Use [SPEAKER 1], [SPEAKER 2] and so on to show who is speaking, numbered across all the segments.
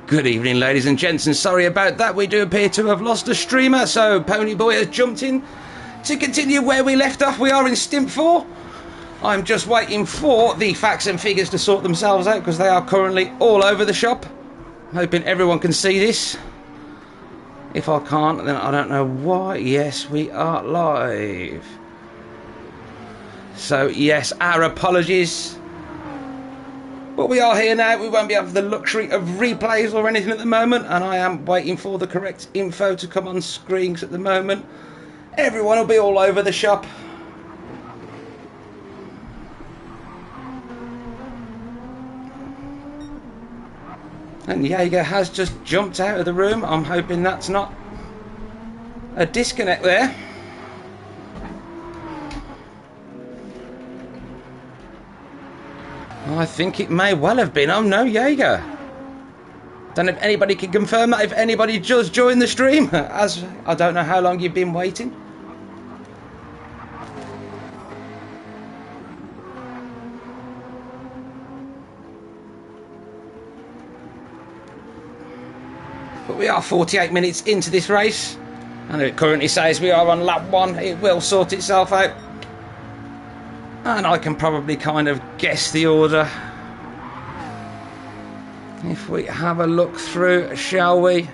[SPEAKER 1] Good evening, ladies and gents, and sorry about that. We do appear to have lost a streamer, so PonyBoy has jumped in to continue where we left off. We are in stint 4. I'm just waiting for the facts and figures to sort themselves out because they are currently all over the shop. Hoping everyone can see this. If I can't, then I don't know why. Yes, we are live. So, yes, our apologies. But we are here now. We won't be having the luxury of replays or anything at the moment, and I am waiting for the correct info to come on screens at the moment. Everyone will be all over the shop. And JeGr has just jumped out of the room. I'm hoping that's not a disconnect there. I think it may well have been. Oh no, JeGr. Don't know if anybody can confirm that, if anybody does join the stream, as I don't know how long you've been waiting. But we are 48 minutes into this race, and it currently says we are on lap 1. It will sort itself out. And I can probably kind of guess the order. If we have a look through, shall we?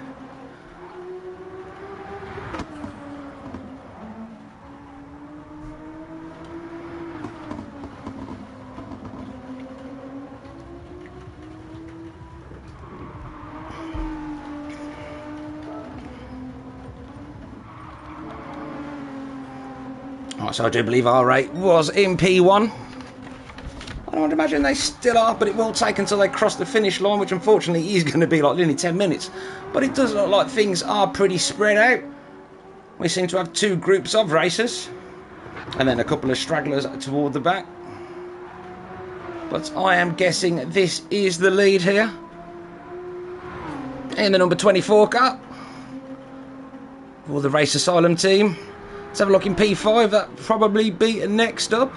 [SPEAKER 1] So I do believe our rate was in P1. I don't imagine they still are, but it will take until they cross the finish line, which unfortunately is going to be like nearly 10 minutes. But it does look like things are pretty spread out. We seem to have 2 groups of racers, and then a couple of stragglers toward the back. But I am guessing this is the lead here. In the number 24 car for the Race Asylum team. Let's have a look in P5, that'll probably be next up.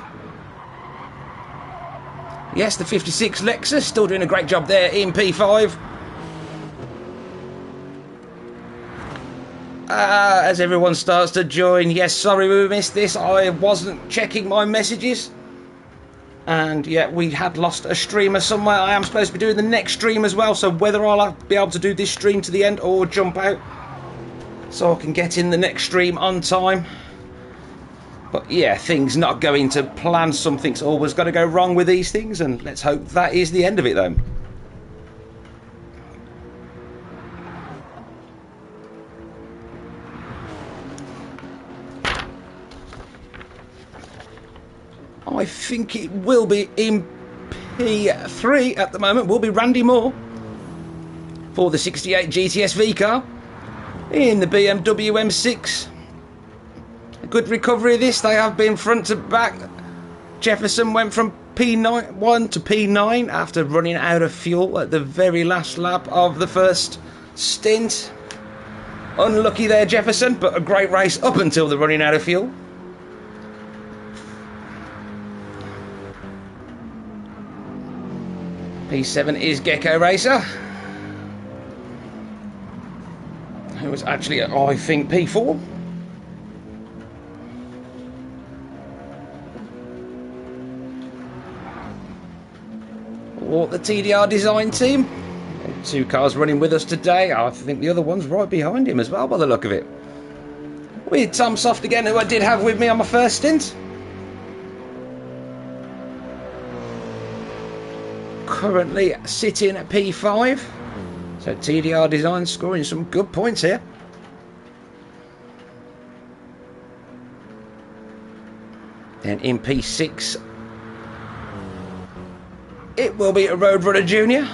[SPEAKER 1] Yes, the 56 Lexus, still doing a great job there in P5. As everyone starts to join, yes, sorry we missed this, I wasn't checking my messages. And yeah, we had lost a streamer somewhere. I am supposed to be doing the next stream as well, so whether I'll be able to do this stream to the end or jump out so I can get in the next stream on time. But yeah, things not going to plan. Something's always got to go wrong with these things, and let's hope that is the end of it though. I think it will be in P3 at the moment. Will be Randy Moore for the 68 GTS V car in the BMW M6. A good recovery of this. They have been front to back. Jefferson went from P1 to P9 after running out of fuel at the very last lap of the first stint. Unlucky there, Jefferson, but a great race up until the running out of fuel. P7 is Gecko Racer, who was actually, I think, P4. Or the TDR design team. 2 cars running with us today. I think the other one's right behind him as well by the look of it. With Tom Soft again, who I did have with me on my first stint. Currently sitting at P5. So TDR design scoring some good points here. Then in P6 it will be a Roadrunner Junior.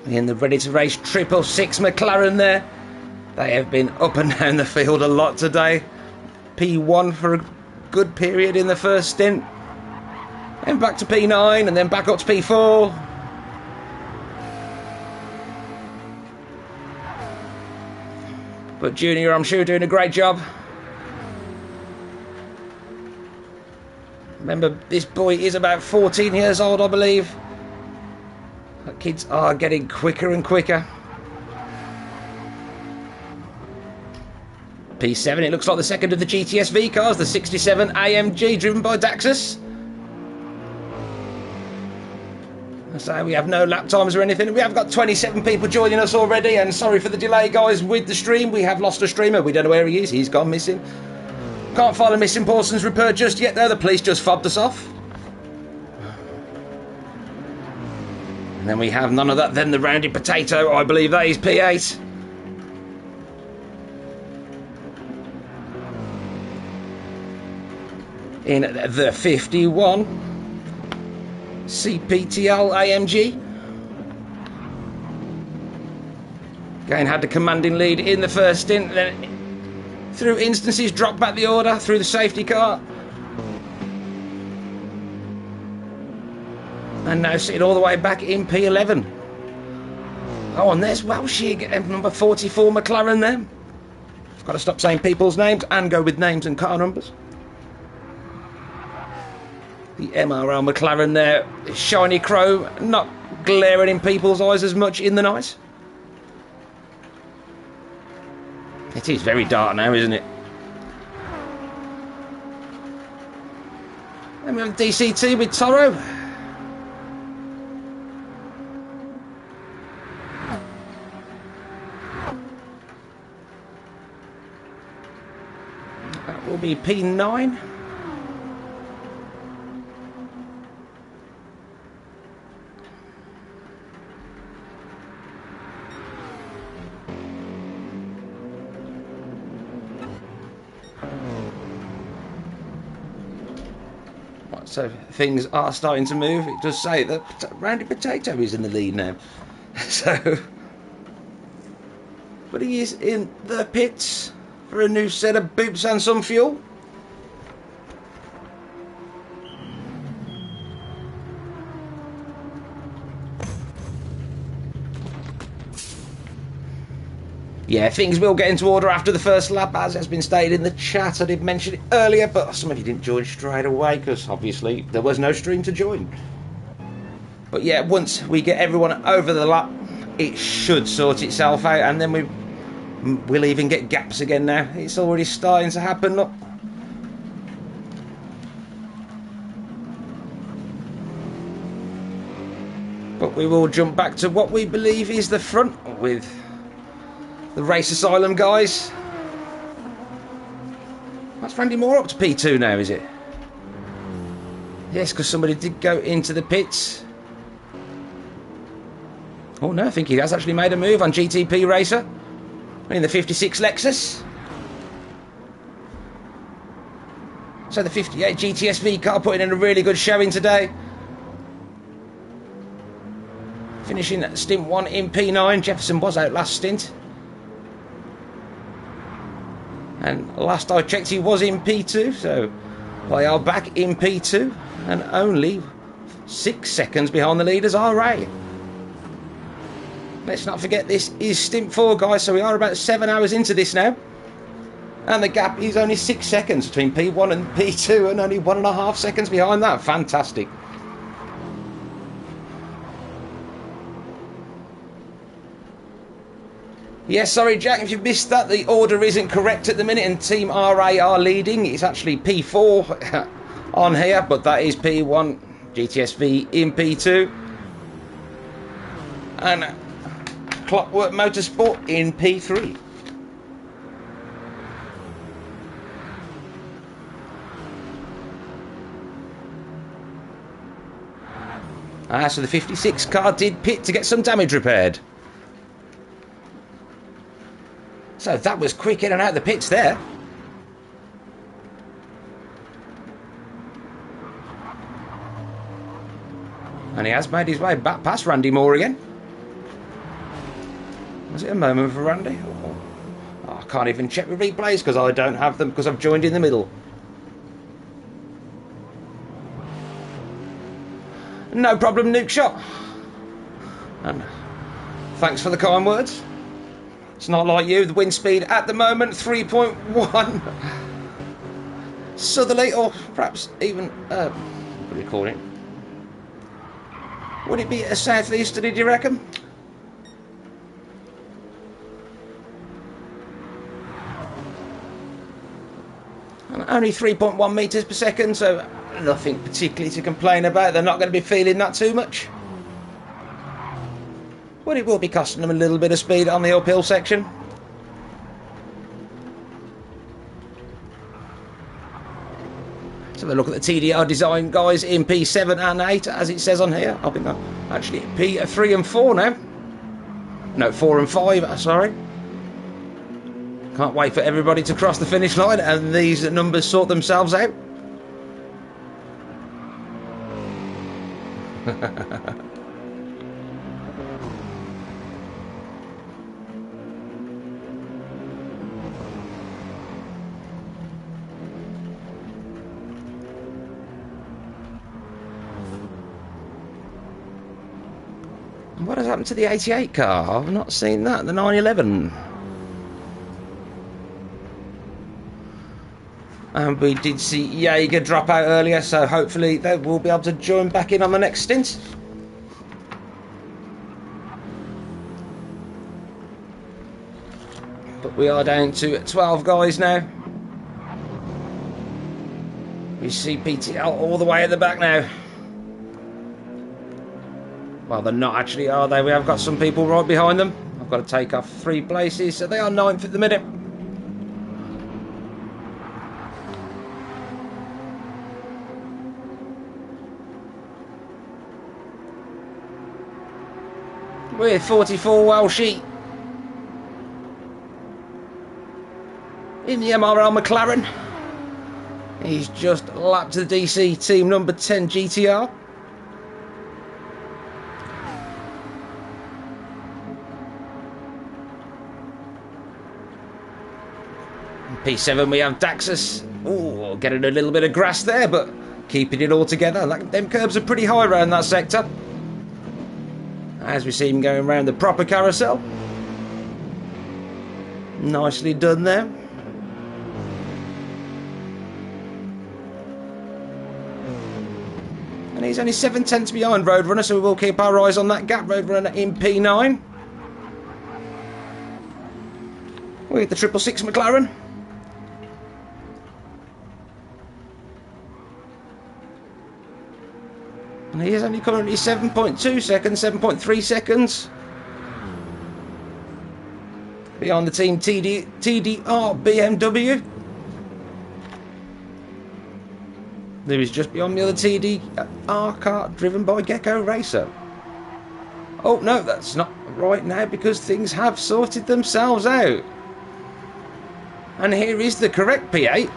[SPEAKER 1] In the ready to race 666 McLaren there. They have been up and down the field a lot today. P1 for a good period in the first stint. And back to P9 and then back up to P4. But Junior, I'm sure, doing a great job. Remember, this boy is about 14 years old, I believe. The kids are getting quicker and quicker. P7, it looks like the second of the GTS V cars, the 67 AMG driven by Daxus. So we have no lap times or anything. We have got 27 people joining us already, and sorry for the delay, guys, with the stream. We have lost a streamer. We don't know where he is. He's gone missing. Can't find a missing person's report just yet, though. The police just fobbed us off. And then we have none of that. Then the rounded potato, I believe that is P8. In the 51 CPTL AMG. Again, had the commanding lead in the first stint, then through instances dropped back the order through the safety car. And now sitting all the way back in P11. Oh, and there's Welshig, number 44 McLaren there. I've got to stop saying people's names and go with names and car numbers. The MRL McLaren there, shiny chrome, not glaring in people's eyes as much in the night. It is very dark now, isn't it? And we have DCT with Toro. That will be P9. So things are starting to move. It does say that Rounded Potato is in the lead now. So, but he is in the pits for a new set of boots and some fuel. Yeah, things will get into order after the first lap, as has been stated in the chat. I did mention it earlier, but some of you didn't join straight away because obviously there was no stream to join. But yeah, once we get everyone over the lap, it should sort itself out, and then we'll even get gaps again now. It's already starting to happen, look. But we will jump back to what we believe is the front with the Race Asylum guys. That's Randy Moore up to P2 now, is it? Yes, because somebody did go into the pits. Oh no, I think he has actually made a move on GTP Racer in the 56 Lexus. So the 58 GTS V car putting in a really good showing today. Finishing stint 1 in P9. Jefferson was out last stint. And last I checked, he was in P2, so they are back in P2 and only 6 seconds behind the leaders are Ray. Let's not forget this is stint 4, guys, so we are about 7 hours into this now. And the gap is only 6 seconds between P1 and P2 and only 1.5 seconds behind that. Fantastic. Yes, sorry Jack, if you've missed that, the order isn't correct at the minute and Team RA are leading. It's actually P4 on here, but that is P1, GTSV in P2. And Clockwork Motorsport in P3. So the 56 car did pit to get some damage repaired. So that was quick in and out of the pits there. And he has made his way back past Randy Moore again. Was it a moment for Randy? Oh, I can't even check the replays because I don't have them because I've joined in the middle. No problem, Nuke Shot. And thanks for the kind words. It's not like you. The wind speed at the moment, 3.1. southerly, or perhaps even, what do you call it? Would it be a southeasterly, do you reckon? And only 3.1 metres per second, so nothing particularly to complain about. They're not going to be feeling that too much. But it will be costing them a little bit of speed on the uphill section. So have a look at the TDR design, guys, in P7 and 8, as it says on here. I think actually P3 and 4 now. No, 4 and 5, sorry. Can't wait for everybody to cross the finish line and these numbers sort themselves out. What has happened to the 88 car? I've not seen that. The 911. And we did see JeGr drop out earlier, so hopefully they will be able to join back in on the next stint. But we are down to 12 guys now. We see PTL all the way at the back now. Well, they're not actually, are they? We have got some people right behind them. I've got to take off 3 places, so they are 9th at the minute. With 44 Welshie in the MRL McLaren. He's just lapped the DC team number 10 GTR. P7 we have Daxus. Ooh, getting a little bit of grass there, but keeping it all together. Them curbs are pretty high around that sector. As we see him going around the proper carousel. Nicely done there. And he's only 7/10 behind Roadrunner, so we will keep our eyes on that gap. Roadrunner in P9. With the 666 McLaren. And he is only currently 7.2 seconds, 7.3 seconds behind the team TDR BMW. There is just beyond the other TDR car driven by Gecko Racer. Oh no, that's not right now because things have sorted themselves out. And here is the correct P8.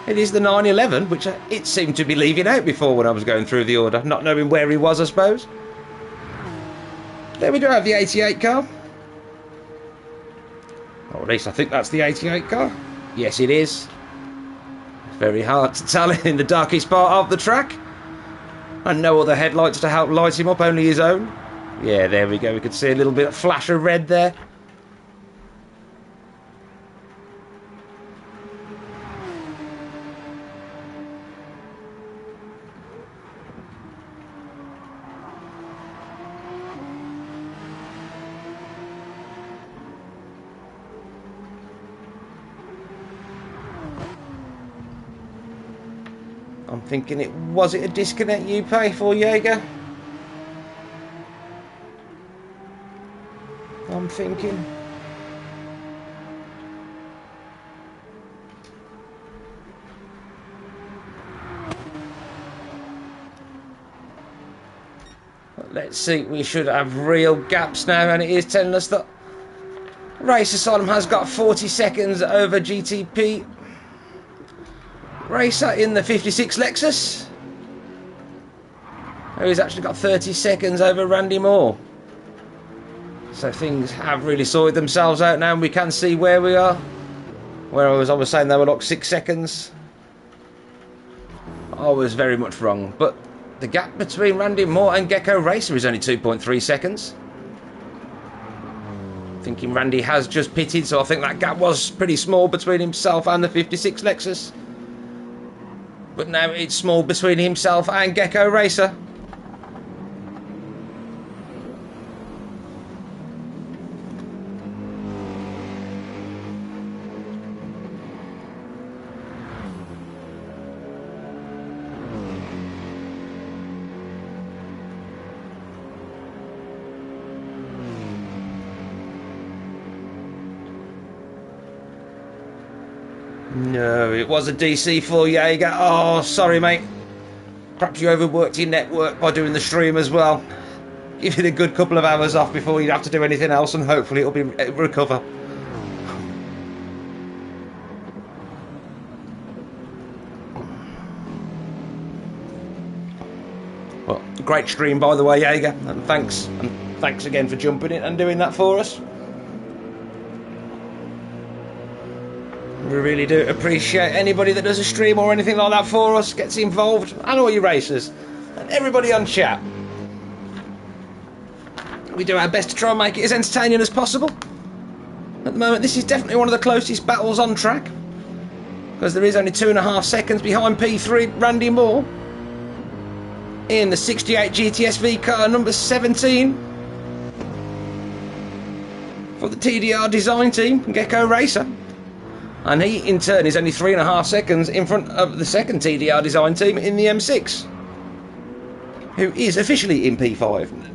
[SPEAKER 1] It is the 911, which it seemed to be leaving out before when I was going through the order, not knowing where he was, I suppose. There we do have the 88 car. Or at least I think that's the 88 car. Yes, it is. It's very hard to tell in the darkest part of the track. And no other headlights to help light him up, only his own. Yeah, there we go. We could see a little bit of flash of red there. I'm thinking was it a disconnect you pay for, JeGr? I'm thinking. Let's see, we should have real gaps now, and it is telling us that Race Asylum has got 40 seconds over GTP Racer in the 56 Lexus. Oh, he's actually got 30 seconds over Randy Moore. So things have really sorted themselves out now, and we can see where we are. Where I was saying they were like 6 seconds. I was very much wrong, but the gap between Randy Moore and Gecko Racer is only 2.3 seconds. Thinking Randy has just pitted, so I think that gap was pretty small between himself and the 56 Lexus. But now it's small between himself and Gecko Racer. No, it was a DC for JeGr. Oh, sorry, mate. Perhaps you overworked your network by doing the stream as well. Give it a good couple of hours off before you have to do anything else, and hopefully it'll recover. Well, great stream, by the way, JeGr, and thanks again for jumping in and doing that for us. We really do appreciate anybody that does a stream or anything like that for us, gets involved, and all your racers, and everybody on chat. We do our best to try and make it as entertaining as possible. At the moment, this is definitely one of the closest battles on track, because there is only 2.5 seconds behind P3 Randy Moore in the 68 GTS V car number 17 for the TDR design team, Gecko Racer. And he, in turn, is only 3.5 seconds in front of the second TDR design team in the M6, who is officially in P5.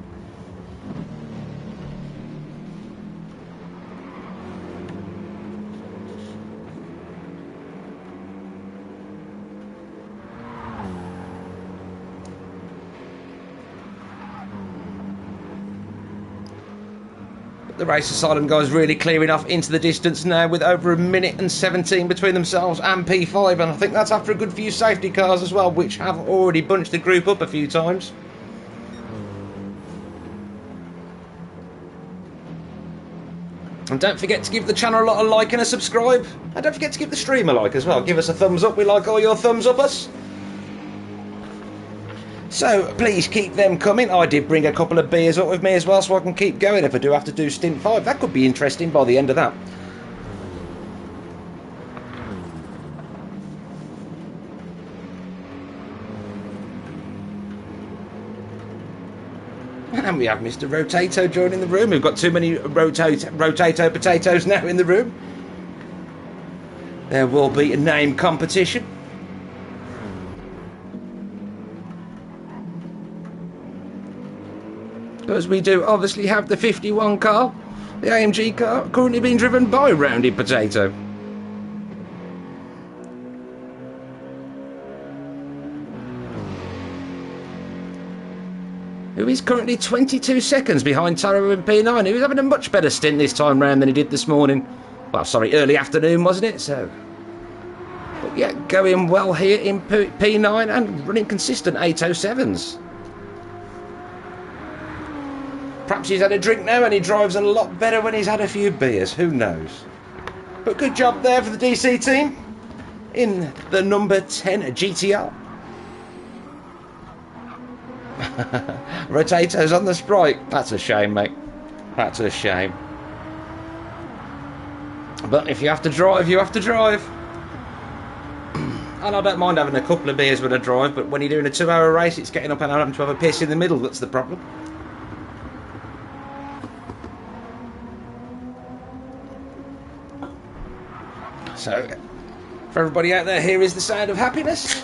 [SPEAKER 1] The race asylum guys really clearing off into the distance now, with over 1 minute and 17 between themselves and P5, and I think that's after a good few safety cars as well, which have already bunched the group up a few times. And don't forget to give the channel a lot of like and a subscribe, and don't forget to give the stream a like as well. Give us a thumbs up, we like all your thumbs uppers. So please keep them coming. I did bring a couple of beers up with me as well, so I can keep going if I do have to do stint 5. That could be interesting by the end of that. And we have Mr. Rotato joining the room. We've got too many Rotato potatoes now in the room. There will be a name competition. Because we do obviously have the 51 car, the AMG car, currently being driven by Roundy Potato. Who is currently 22 seconds behind Taro in P9, who is having a much better stint this time round than he did this morning. Well, sorry, early afternoon, wasn't it? So, but yeah, going well here in P9 and running consistent 807s. Perhaps he's had a drink now and he drives a lot better when he's had a few beers, who knows. But good job there for the DC team in the number 10 GTR. Rotato's on the Sprite. That's a shame, mate. That's a shame. But if you have to drive, you have to drive. And I don't mind having a couple of beers when I drive, but when you're doing a 2-hour race, it's getting up and having to have a piss in the middle that's the problem. So, for everybody out there, here is the sound of happiness.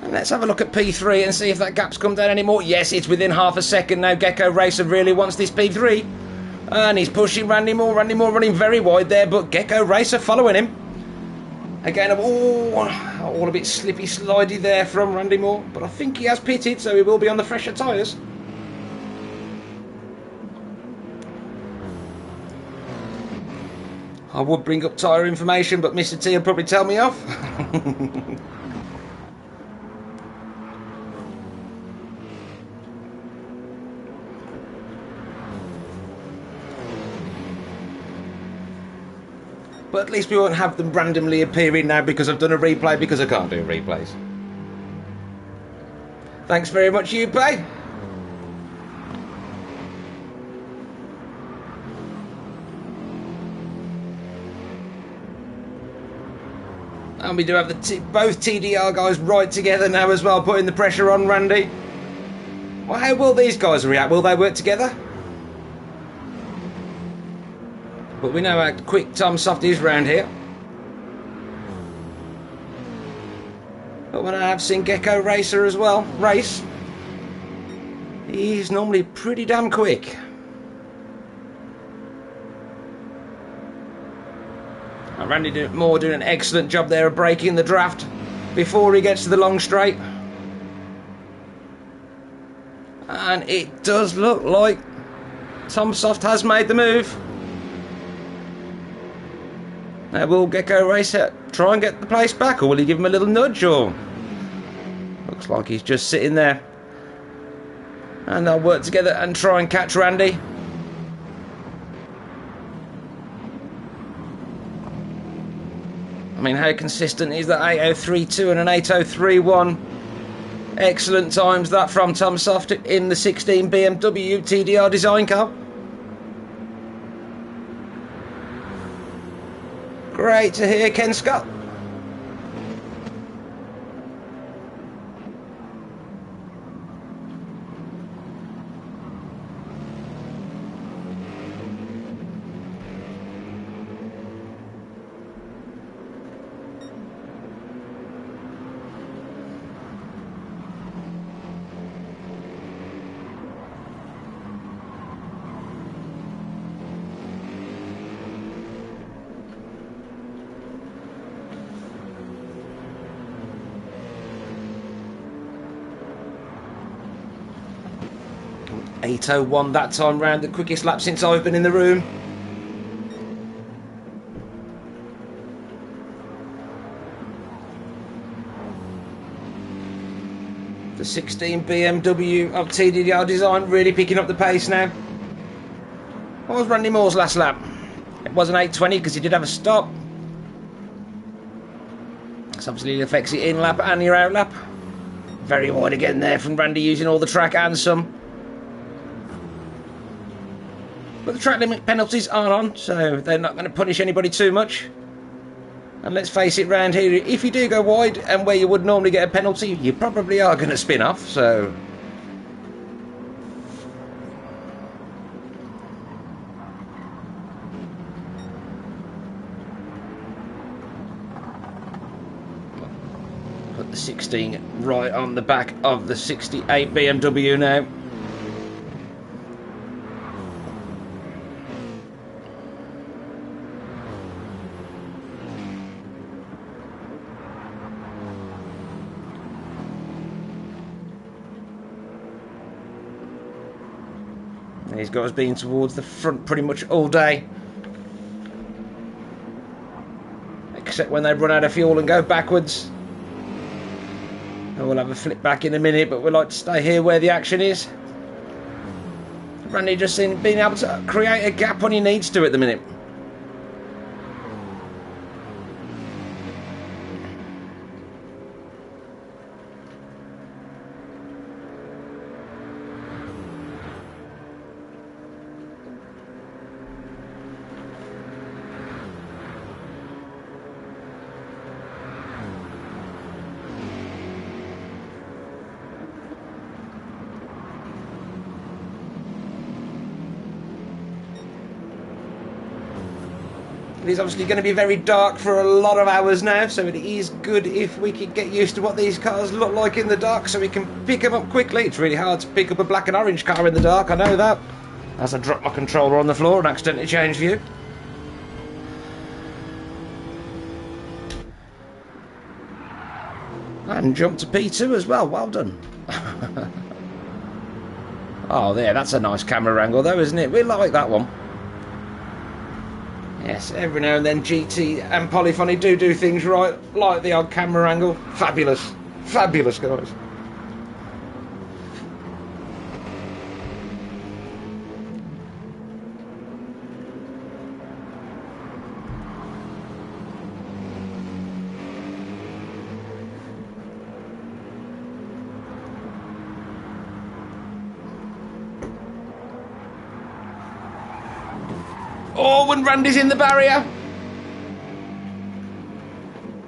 [SPEAKER 1] And let's have a look at P3 and see if that gap's come down anymore. Yes, it's within half a second now. Gecko Racer really wants this P3. And he's pushing Randy Moore. Randy Moore running very wide there, but Gecko Racer following him. Again, all a bit slippy slidey there from Randy Moore. But I think he has pitted, so he will be on the fresher tyres. I would bring up tyre information, but Mr. T will probably tell me off. But at least we won't have them randomly appearing now because I've done a replay, because I can't do replays. Thanks very much, Upay. And we do have both TDR guys right together now as well, putting the pressure on Randy. Well, how will these guys react? Will they work together? But we know how quick Tom Soft is round here. But when I have seen Gecko Racer as well, he's normally pretty damn quick. And Randy Moore doing an excellent job there of breaking the draft before he gets to the long straight. And it does look like Tom Soft has made the move. Now will Gecko Racer try and get the place back, or will he give him a little nudge? Or looks like he's just sitting there. And they'll work together and try and catch Randy. I mean, how consistent is that 8:032 and an 8:031? Excellent times that from Tom Soft in the 16 BMW TDR design car. Great to hear, Ken Scott. .801 that time round, the quickest lap since I've been in the room. The 16 BMW of TDR design really picking up the pace now. What was Randy Moore's last lap? It wasn't 8:20 because he did have a stop. So obviously it affects your in lap and your out lap. Very wide again there from Randy, using all the track and some. But the track limit penalties aren't on, so they're not going to punish anybody too much. And let's face it, round here, if you do go wide and where you would normally get a penalty, you probably are going to spin off, so... Put the 16 right on the back of the 68 BMW now. These guys being towards the front pretty much all day. Except when they run out of fuel and go backwards. And we'll have a flip back in a minute, but we like to stay here where the action is. Randy just being able to create a gap when he needs to at the minute. It is obviously going to be very dark for a lot of hours now, so it is good if we can get used to what these cars look like in the dark so we can pick them up quickly. It's really hard to pick up a black and orange car in the dark, I know that. As I drop my controller on the floor and accidentally change view. And jump to P2 as well, well done. Oh, there, that's a nice camera angle though, isn't it? We like that one. Yes, every now and then GT and Polyphony do things right, like the odd camera angle. Fabulous. Fabulous, guys. Oh, when Randy's in the barrier.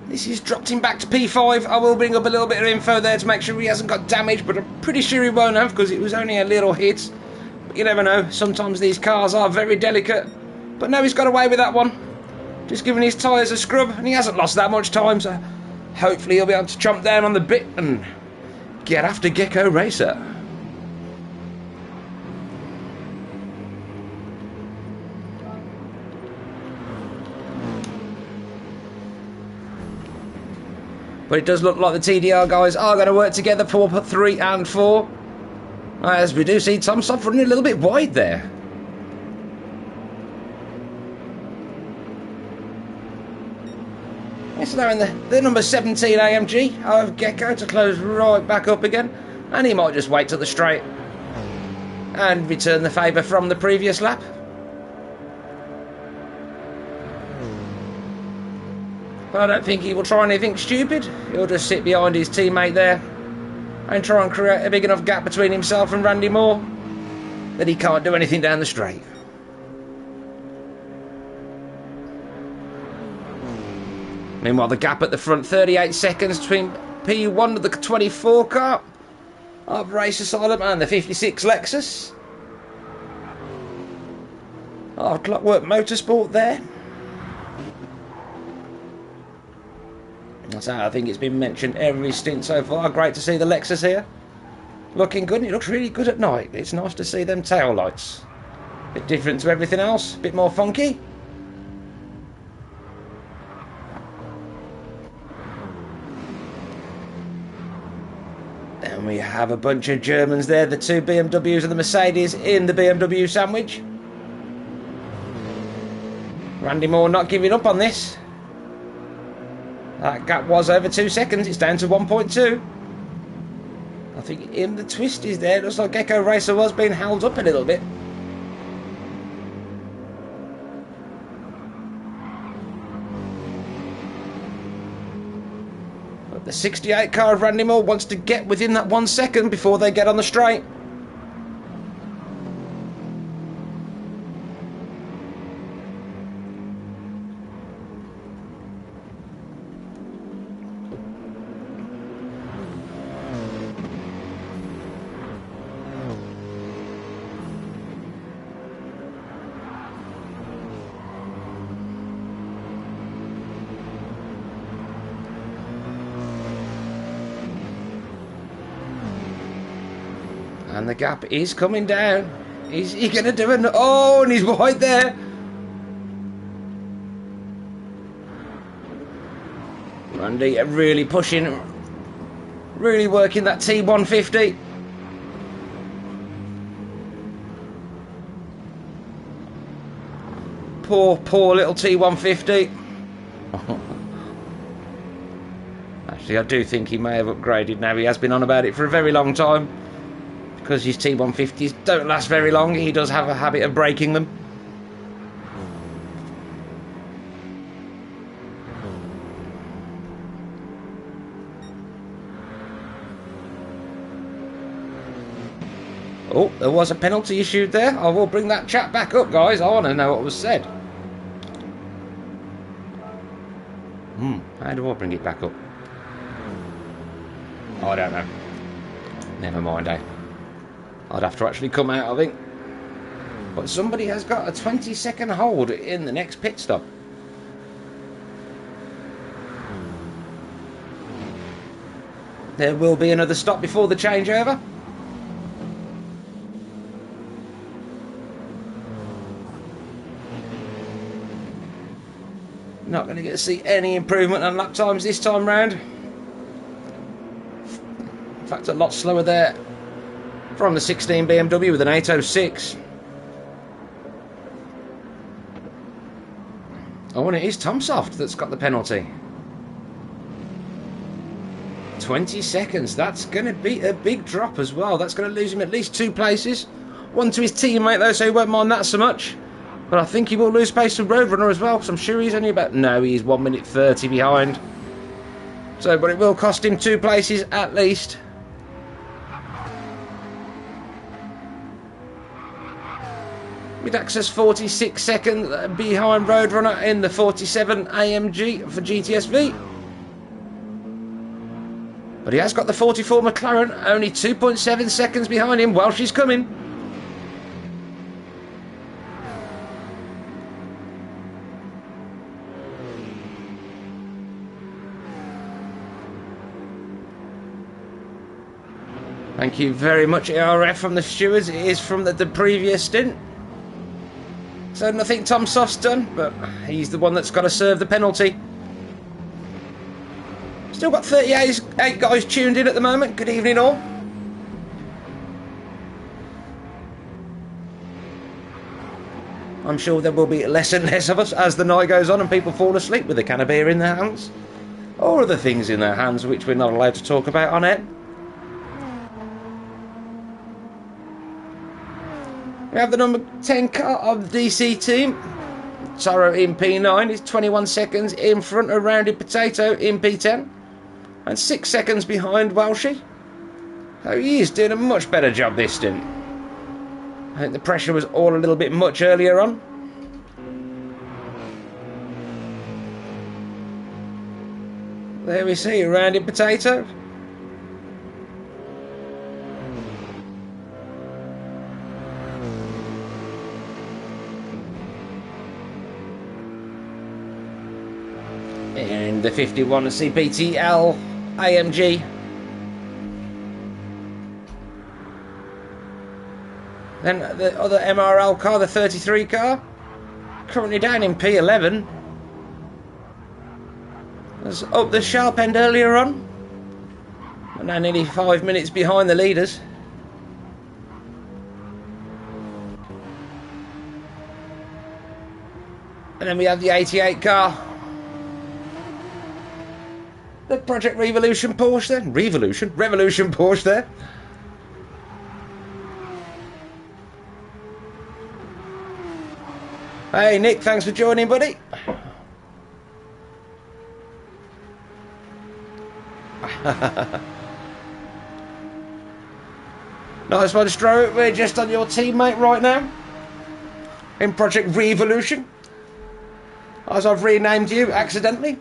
[SPEAKER 1] This has dropped him back to P5. I will bring up a little bit of info there to make sure he hasn't got damage, but I'm pretty sure he won't have because it was only a little hit. But you never know. Sometimes these cars are very delicate. But no, he's got away with that one. Just giving his tyres a scrub, and he hasn't lost that much time, so hopefully he'll be able to jump down on the bit and get after Gecko Racer. But it does look like the TDR guys are going to work together for 3 and 4. As we do see Tom Soft running a little bit wide there. It's allowing the number 17 AMG of Gecko to close right back up again. And he might just wait till the straight and return the favour from the previous lap. But I don't think he will try anything stupid. He'll just sit behind his teammate there and try and create a big enough gap between himself and Randy Moore that he can't do anything down the straight. Meanwhile, the gap at the front, 38 seconds between P1 of the 24 car of Race Asylum and the 56 Lexus of Clockwork Motorsport there. So I think it's been mentioned every stint so far. Great to see the Lexus here. Looking good, and it looks really good at night. It's nice to see them tail lights. Bit different to everything else, a bit more funky. And we have a bunch of Germans there, the 2 BMWs and the Mercedes in the BMW sandwich. Randy Moore not giving up on this. That gap was over 2 seconds. It's down to 1.2. I think in the twisties there, it looks like Gecko Racer was being held up a little bit. But the 68 car of Randy Moore wants to get within that 1 second before they get on the straight. And the gap is coming down. Is he going to do it? Oh, and he's wide there. Randy really pushing, really working that T150. Poor little T150. Actually, I do think he may have upgraded now. He has been on about it for a very long time. Because his T150s don't last very long, he does have a habit of breaking them. Oh, there was a penalty issued there. I will bring that chat back up, guys. I want to know what was said. How do I bring it back up? Oh, I don't know. Never mind, eh? I'd have to actually come out, I think. But somebody has got a 20-second hold in the next pit stop. There will be another stop before the changeover. Not going to get to see any improvement on lap times this time round. In fact, a lot slower there from the 16 BMW with an 806. Oh, and it is Tom Soft that's got the penalty. 20 seconds. That's going to be a big drop as well. That's going to lose him at least 2 places. 1 to his teammate, though, so he won't mind that so much. But I think he will lose space to Roadrunner as well, because I'm sure he's only about... No, he's 1 minute 30 behind. So, but it will cost him 2 places at least. Mid-access 46 seconds behind Roadrunner in the 47 AMG for GTSV. But he has got the 44 McLaren, only 2.7 seconds behind him while she's coming. Thank you very much, ERF, from the stewards. It is from the previous stint. So nothing Tom Soft's done, but he's the one that's got to serve the penalty. Still got 38 guys tuned in at the moment. Good evening all. I'm sure there will be less and less of us as the night goes on and people fall asleep with a can of beer in their hands. Or other things in their hands which we're not allowed to talk about on air. We have the number 10 car of the DC team. Toro in P9 is 21 seconds in front of Rounded Potato in P10. And 6 seconds behind Welshie. So he is doing a much better job this stint. I think the pressure was all a little bit much earlier on. There we see Rounded Potato. And the 51 CPTL AMG. Then the other MRL car, the 33 car, currently down in P11. Was up the sharp end earlier on. And now nearly 5 minutes behind the leaders. And then we have the 88 car. The Project Revolution Porsche there. Revolution Porsche there. Hey Nick, thanks for joining, buddy. Nice one, Stro. We're just on your teammate right now. In Project Revolution. As I've renamed you accidentally.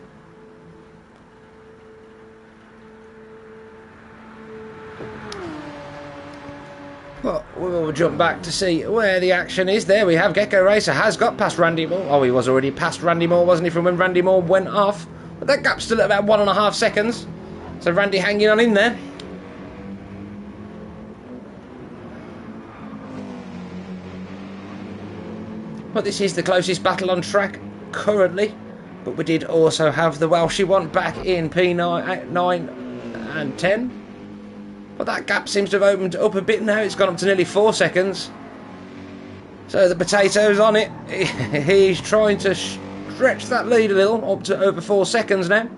[SPEAKER 1] Well, we'll jump back to see where the action is. There we have Gecko Racer has got past Randy Moore. Oh, he was already past Randy Moore, wasn't he, from when Randy Moore went off? But that gap's still at about 1.5 seconds. So Randy hanging on in there. But this is the closest battle on track currently. But we did also have the Welshie one back in P9 9 and 10. But that gap seems to have opened up a bit now. It's gone up to nearly 4 seconds. So the Potato's on it. He's trying to stretch that lead a little, up to over 4 seconds now.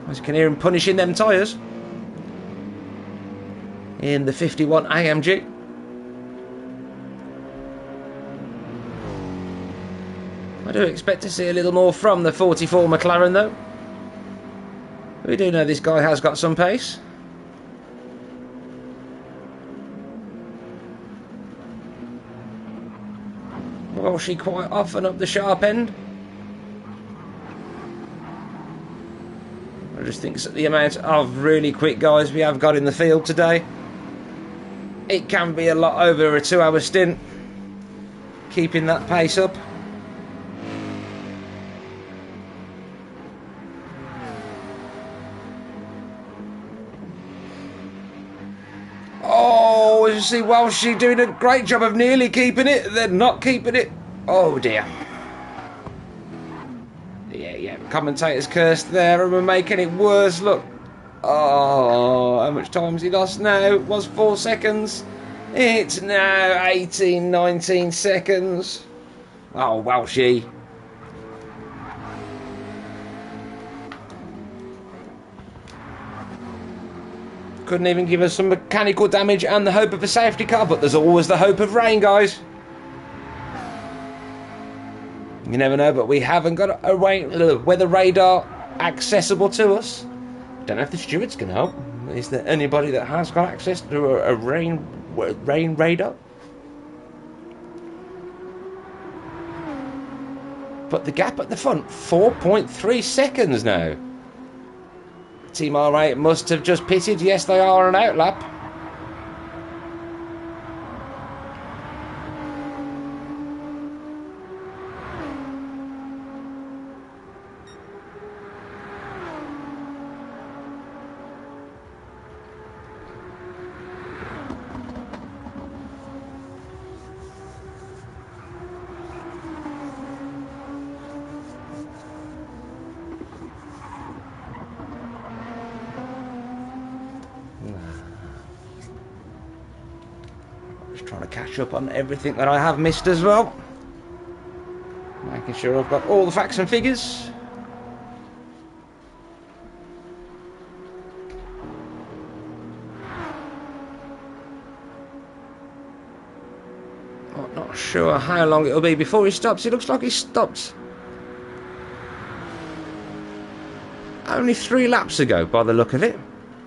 [SPEAKER 1] As you can hear him punishing them tyres. In the 51 AMG. I do expect to see a little more from the 44 McLaren though. We do know this guy has got some pace. Well, she quite often up the sharp end. I just think the amount of really quick guys we have got in the field today, it can be a lot over a 2-hour stint, keeping that pace up. Oh, you see, well, she's doing a great job of nearly keeping it, then not keeping it. Oh dear. Yeah, commentator's cursed there, and we're making it worse. Look. Oh, how much time has he lost now? It was 4 seconds. It's now 18, 19 seconds. Oh, well, she. Couldn't even give us some mechanical damage and the hope of a safety car, but there's always the hope of rain, guys. You never know, but we haven't got a weather radar accessible to us. Don't know if the stewards can help. Is there anybody that has got access to a rain radar? But the gap at the front, 4.3 seconds now. Team R8 must have just pitted. Yes, they are on an outlap. Trying to catch up on everything that I have missed as well. Making sure I've got all the facts and figures. I'm not sure how long it'll be before he stops. It looks like he stopped only 3 laps ago by the look of it.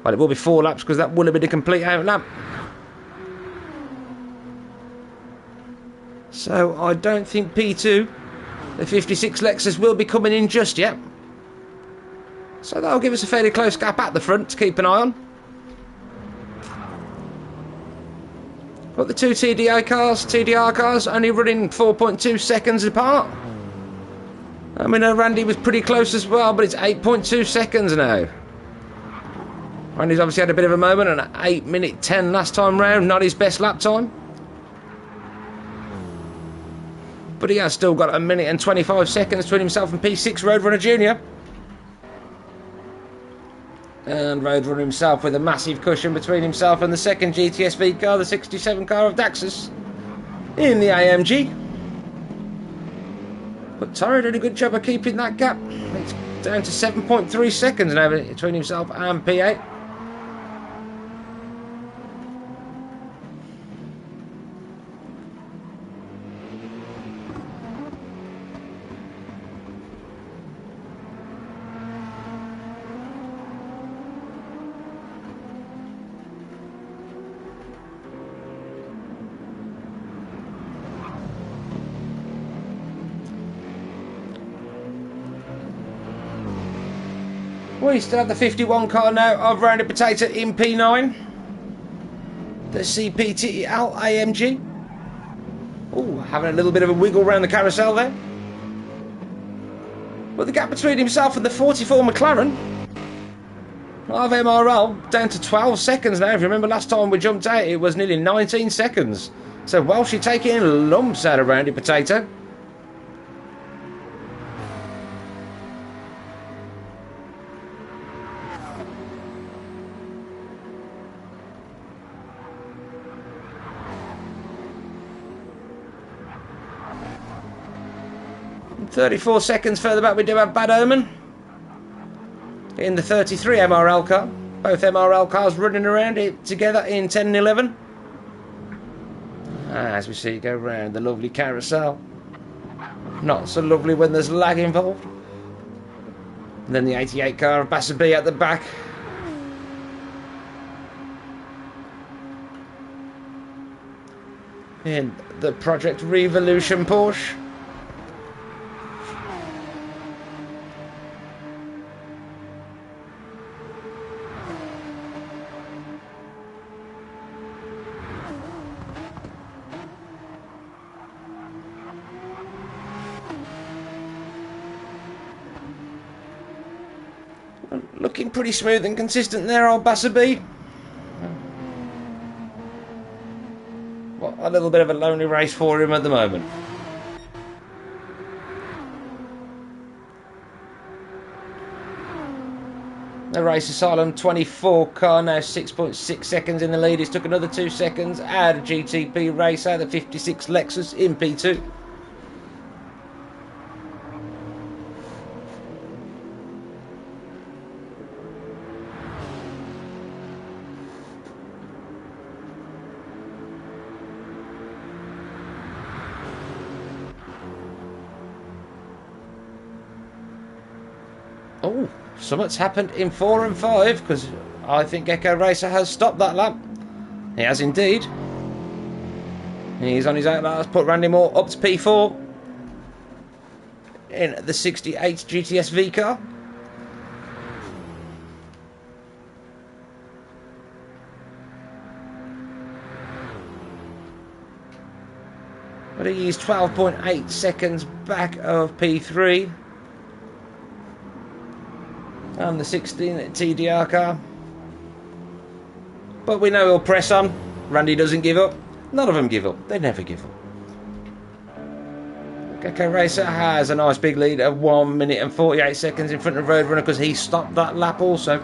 [SPEAKER 1] Well, it will be 4 laps because that would have been a complete out lap. So I don't think P2, the 56 Lexus, will be coming in just yet. So that'll give us a fairly close gap at the front to keep an eye on. But the 2 TDR cars only running 4.2 seconds apart. I mean, Randy was pretty close as well, but it's 8.2 seconds now. Randy's obviously had a bit of a moment, and 8:10 last time round, not his best lap time. But he has still got 1:25 seconds between himself and P6 Roadrunner Jr. And Roadrunner himself with a massive cushion between himself and the second GTS-V car, the 67 car of Daxus, in the AMG. But Torre did a good job of keeping that gap. It's down to 7.3 seconds now between himself and P8. We still have the 51 car now of Rounded Potato in P9. The CPTL AMG. Oh, having a little bit of a wiggle around the carousel there. But the gap between himself and the 44 McLaren of MRL down to 12 seconds now. If you remember last time we jumped out, it was nearly 19 seconds. So Welsh is taking lumps out of Rounded Potato. And 34 seconds further back we do have Bad Omen in the 33 MRL car. Both MRL cars running around it together in 10 and 11. As we see it go round the lovely carousel. Not so lovely when there's lag involved. And then the 88 car of Bassa B at the back. In the Project Revolution Porsche. Looking pretty smooth and consistent there, old Bassa B. Well, a little bit of a lonely race for him at the moment. The Race Asylum 24 car now 6.6 seconds in the lead. He's took another 2 seconds out of GTP Racer, the 56 Lexus in P2. Oh, something's happened in 4 and 5 because I think Gecko Racer has stopped that lap. He has indeed. He's on his outlap. Has put Randy Moore up to P4 in the 68 GTS V car. But he's 12.8 seconds back of P3 and the 16 TDR car. But we know he'll press on. Randy doesn't give up. None of them give up. They never give up. Gecko Racer has a nice big lead of 1 minute and 48 seconds in front of Roadrunner because he stopped that lap also.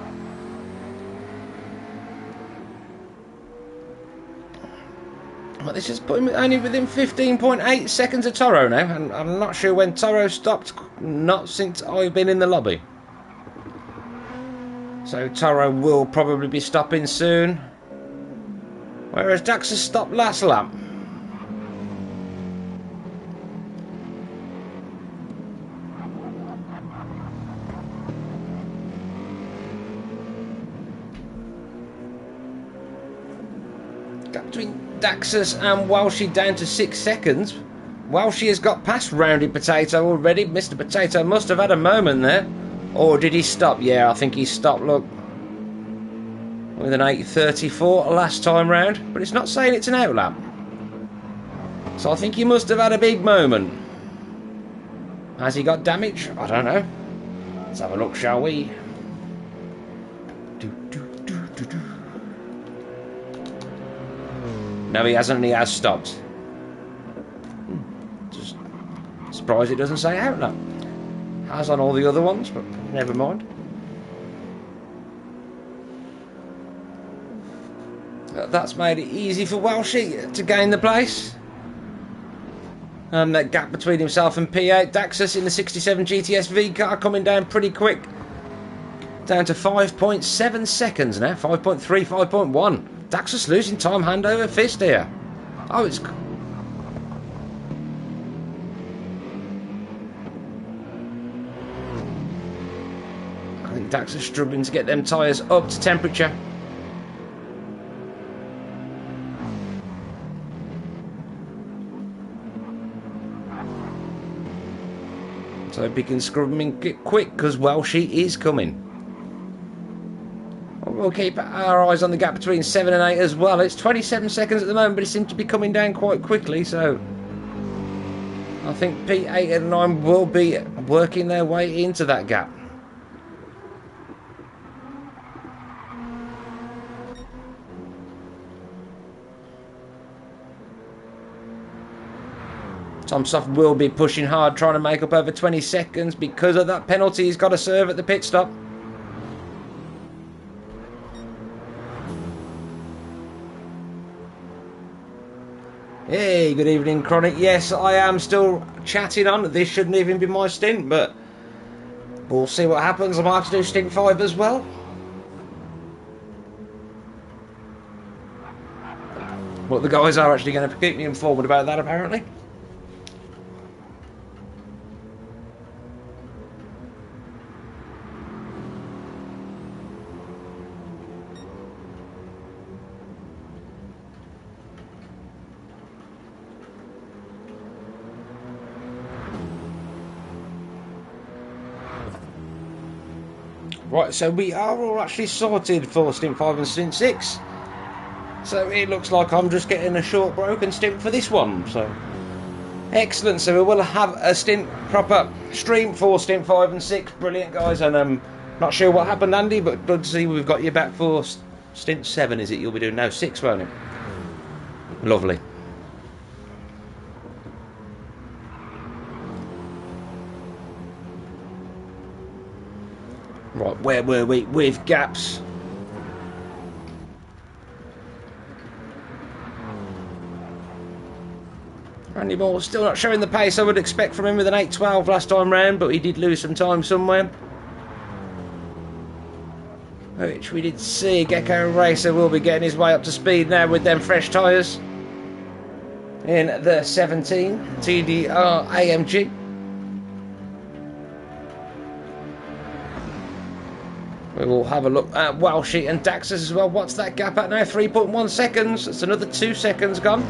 [SPEAKER 1] But this is putting me only within 15.8 seconds of Toro now, and I'm not sure when Toro stopped, not since I've been in the lobby. So Toro will probably be stopping soon, whereas Dax has stopped last lap. Gap between Daxus and Walshy down to 6 seconds. Walshy has got past Rounded Potato already. Mr. Potato must have had a moment there. Or did he stop? Yeah, I think he stopped, look. With an 8.34 last time round. But it's not saying it's an outlap. So I think he must have had a big moment. Has he got damage? I don't know. Let's have a look, shall we? No, he hasn't, and he has stopped. Just surprised it doesn't say outlap. Has on all the other ones, but never mind. That's made it easy for Walshy to gain the place. And that gap between himself and P8. Daxus in the 67 GTS V car coming down pretty quick. Down to 5.7 seconds now. 5.3, 5.1. Daxus losing time hand over fist here. Oh, it's... I think Daxus struggling to get them tyres up to temperature. So he can scrub him in quick because Walshy is coming. We'll keep our eyes on the gap between 7 and 8 as well. It's 27 seconds at the moment, but it seems to be coming down quite quickly, so I think P8 and 9 will be working their way into that gap. Tomsoft will be pushing hard, trying to make up over 20 seconds because of that penalty he's got to serve at the pit stop. Hey, good evening, Chronic. Yes, I am still chatting on. This shouldn't even be my stint, but we'll see what happens. I might have to do stint 5 as well. But the guys are actually going to keep me informed about that, apparently. Right, so we are all actually sorted for stint 5 and stint 6. So it looks like I'm just getting a short broken stint for this one. So excellent. So we will have a stint proper stream for stint 5 and 6. Brilliant, guys. And I'm not sure what happened, Andy, but good to see we've got you back for stint 7. Is it you'll be doing? No, 6, won't it? Lovely. Right, where were we with gaps? Randy Moore still not showing the pace I would expect from him with an 8.12 last time round, but he did lose some time somewhere. Which we did see. Gecko Racer will be getting his way up to speed now with them fresh tyres. In the 17 TDR AMG. We will have a look at Walshy and Daxus as well. What's that gap at now? 3.1 seconds. That's another 2 seconds gone.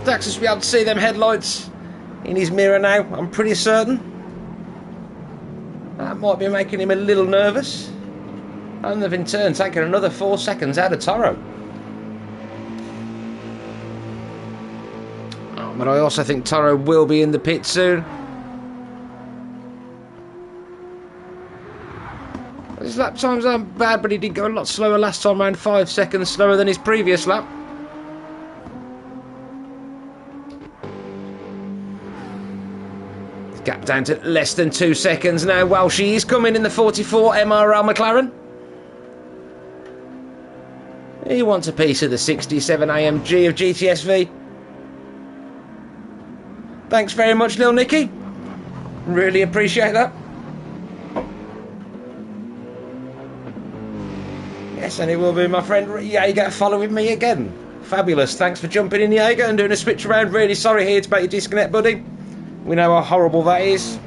[SPEAKER 1] Daxus will be able to see them headlights in his mirror now, I'm pretty certain. That might be making him a little nervous. And they've in turn taken another 4 seconds out of Toro. Oh, but I also think Toro will be in the pit soon. His lap times aren't bad, but he did go a lot slower last time, around 5 seconds slower than his previous lap. Gap down to less than 2 seconds now. Welshie is coming in the 44 MRL McLaren. He wants a piece of the 67 AMG of GTSV. Thanks very much, Lil Nicky. Really appreciate that. Yes, and it will be my friend JeGr following me again. Fabulous. Thanks for jumping in, JeGr, and doing a switch around. Really sorry here to make you disconnect, buddy. We know how horrible that is.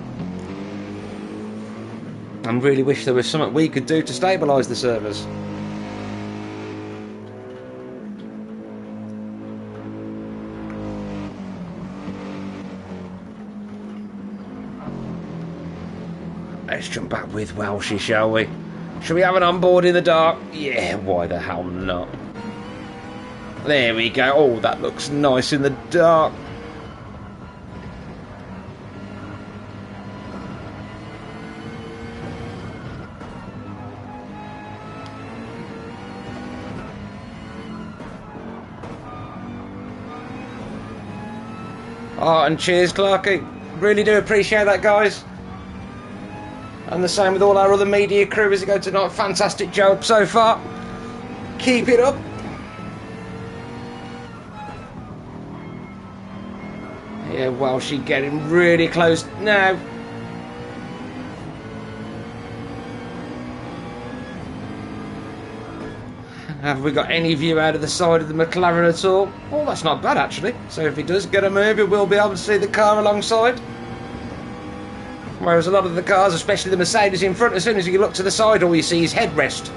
[SPEAKER 1] I really wish there was something we could do to stabilise the servers. Let's jump back with Welshie, shall we? Shall we have an onboard in the dark? Yeah, why the hell not? There we go. Oh, that looks nice in the dark. Oh, and cheers, Clarky. Really do appreciate that, guys. And the same with all our other media crew as it goes tonight. Fantastic job so far. Keep it up. Yeah, well, she's getting really close now. Have we got any view out of the side of the McLaren at all? Oh, that's not bad, actually. So if he does get a move, we'll be able to see the car alongside. Whereas a lot of the cars, especially the Mercedes in front, as soon as you look to the side, all you see is headrest.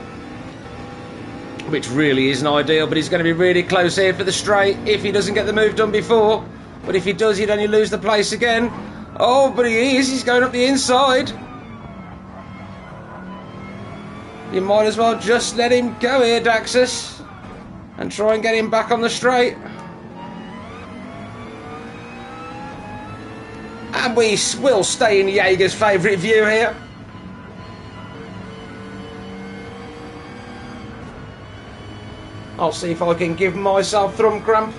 [SPEAKER 1] Which really isn't ideal, but he's going to be really close here for the straight if he doesn't get the move done before. But if he does, he'd only lose the place again. Oh, but he is. He's going up the inside. You might as well just let him go here, Daxus, and try and get him back on the straight. And we will stay in JeGr's favourite view here. I'll see if I can give myself thumb cramp.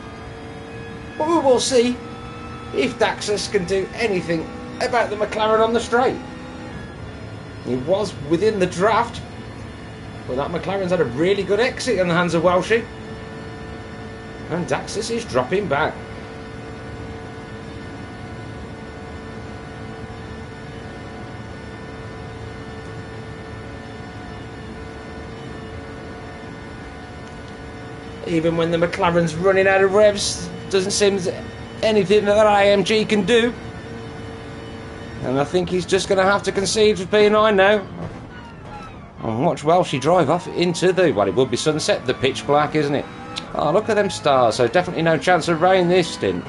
[SPEAKER 1] But we will see if Daxus can do anything about the McLaren on the straight. He was within the draft. Well, that McLaren's had a really good exit in the hands of Welshie. And Daxus is dropping back. Even when the McLaren's running out of revs, doesn't seem anything that AMG can do. And I think he's just going to have to concede with P9 now. And watch Welshie drive off into the, well, it would be sunset, the pitch black, isn't it? Oh, look at them stars. So definitely no chance of rain this stint.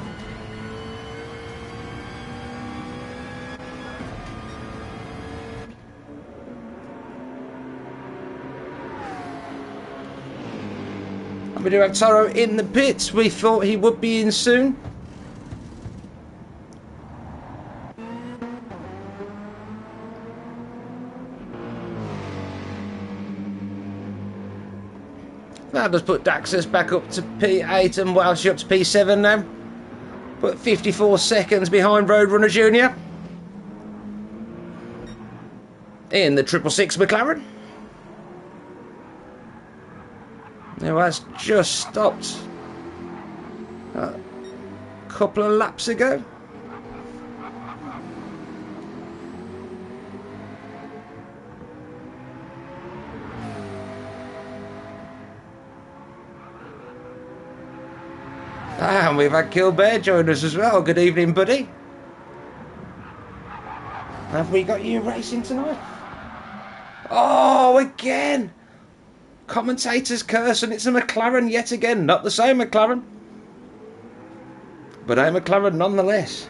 [SPEAKER 1] And we do have Toro in the pits. We thought he would be in soon. That does put Daxus back up to P8 and Welshie up to P7 now. But 54 seconds behind Roadrunner Jr. in the 666 McLaren. Now that's just stopped a couple of laps ago. And we've had Killbear join us as well. Good evening, buddy. Have we got you racing tonight? Oh, again! Commentator's curse, and it's a McLaren yet again. Not the same McLaren, but a McLaren nonetheless.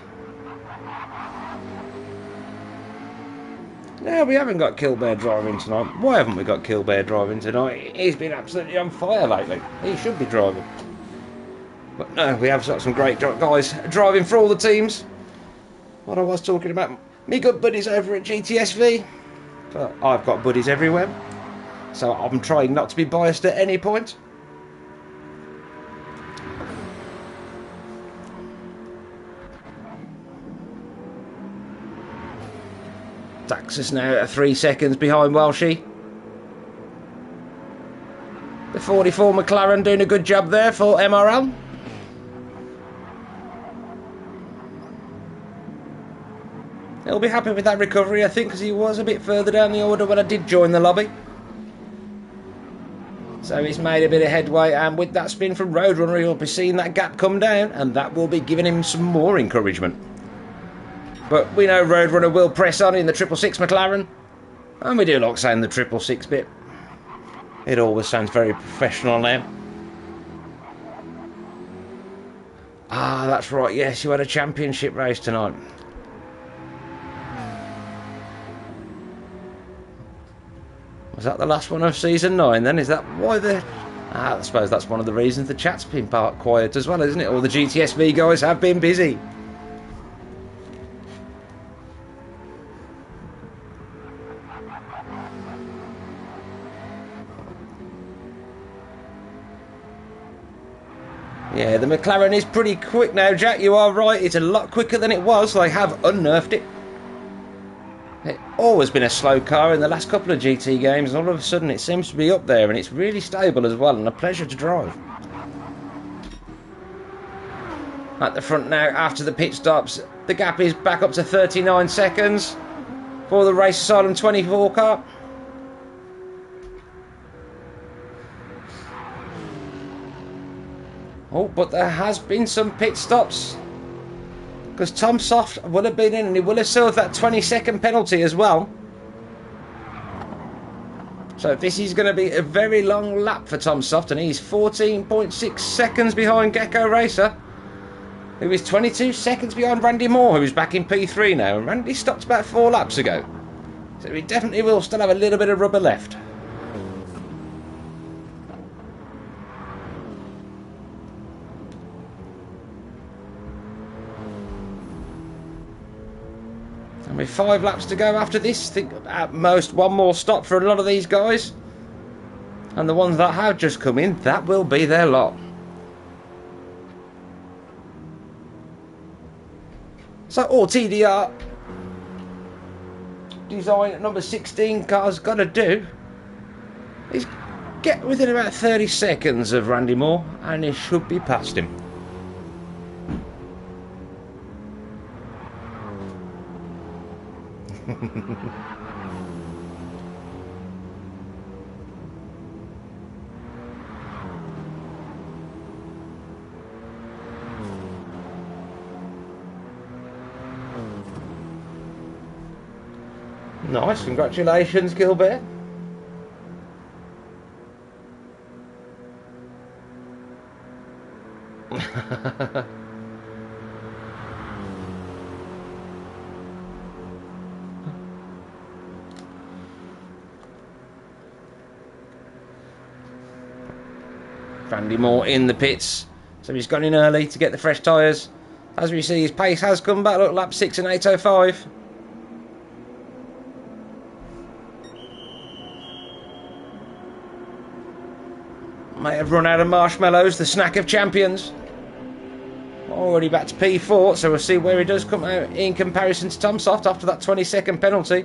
[SPEAKER 1] No, we haven't got Killbear driving tonight. Why haven't we got Killbear driving tonight? He's been absolutely on fire lately. He should be driving. But no, we have got some great guys driving for all the teams. What I was talking about, me good buddies over at GTSV, but I've got buddies everywhere, so I'm trying not to be biased at any point. Daxus now at 3 seconds behind Welshie. The 44 McLaren doing a good job there for MRL. He'll be happy with that recovery, I think, because he was a bit further down the order when I did join the lobby. So he's made a bit of headway, and with that spin from Roadrunner, he'll be seeing that gap come down, and that will be giving him some more encouragement. But we know Roadrunner will press on in the 666 McLaren, and we do like saying the 666 bit. It always sounds very professional now. Ah, that's right, yes, you had a championship race tonight. Was that the last one of season 9 then? Is that why the... I suppose that's one of the reasons the chat's been quiet as well, isn't it? All the GTSV guys have been busy. Yeah, the McLaren is pretty quick now, Jack. You are right. It's a lot quicker than it was. They have unnerved it. It's always been a slow car in the last couple of GT games, and all of a sudden it seems to be up there, and it's really stable as well, and a pleasure to drive. At the front now, after the pit stops, the gap is back up to 39 seconds for the Race Asylum 24 car. Oh, but there has been some pit stops, because Tom Soft will have been in, and he will have served that 20-second penalty as well. So this is going to be a very long lap for Tom Soft, and he's 14.6 seconds behind Gecko Racer, who is 22 seconds behind Randy Moore, who's back in P3 now, and Randy stopped about 4 laps ago. So he definitely will still have a little bit of rubber left. And with 5 laps to go after this, I think at most one more stop for a lot of these guys. And the ones that have just come in, that will be their lot. So all TDR design number 16 car's got to do is get within about 30 seconds of Randy Moore, and he should be past him. Nice, congratulations, Gilbert. Randy Moore in the pits, so he's gone in early to get the fresh tyres. As we see, his pace has come back. Look, lap 6 and 8:05. May have run out of marshmallows, the snack of champions. Already back to P4, so we'll see where he does come out in comparison to Tom Soft after that 20-second penalty.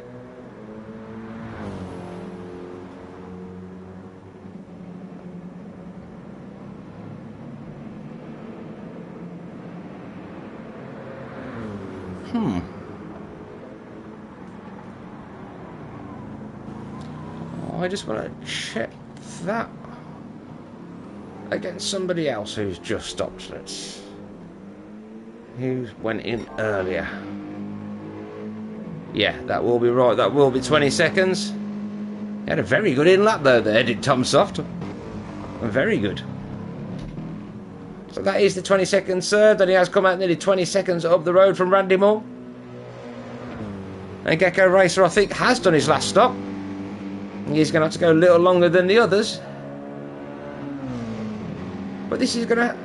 [SPEAKER 1] I just want to check that against somebody else who's just stopped. Who went in earlier? Yeah, that will be right. That will be 20 seconds. He had a very good in lap though there, did Tom Soft. Very good. So that is the 20 seconds served, and he has come out nearly 20 seconds up the road from Randy Moore. And Gecko Racer, I think, has done his last stop. He's going to have to go a little longer than the others. But this is going to...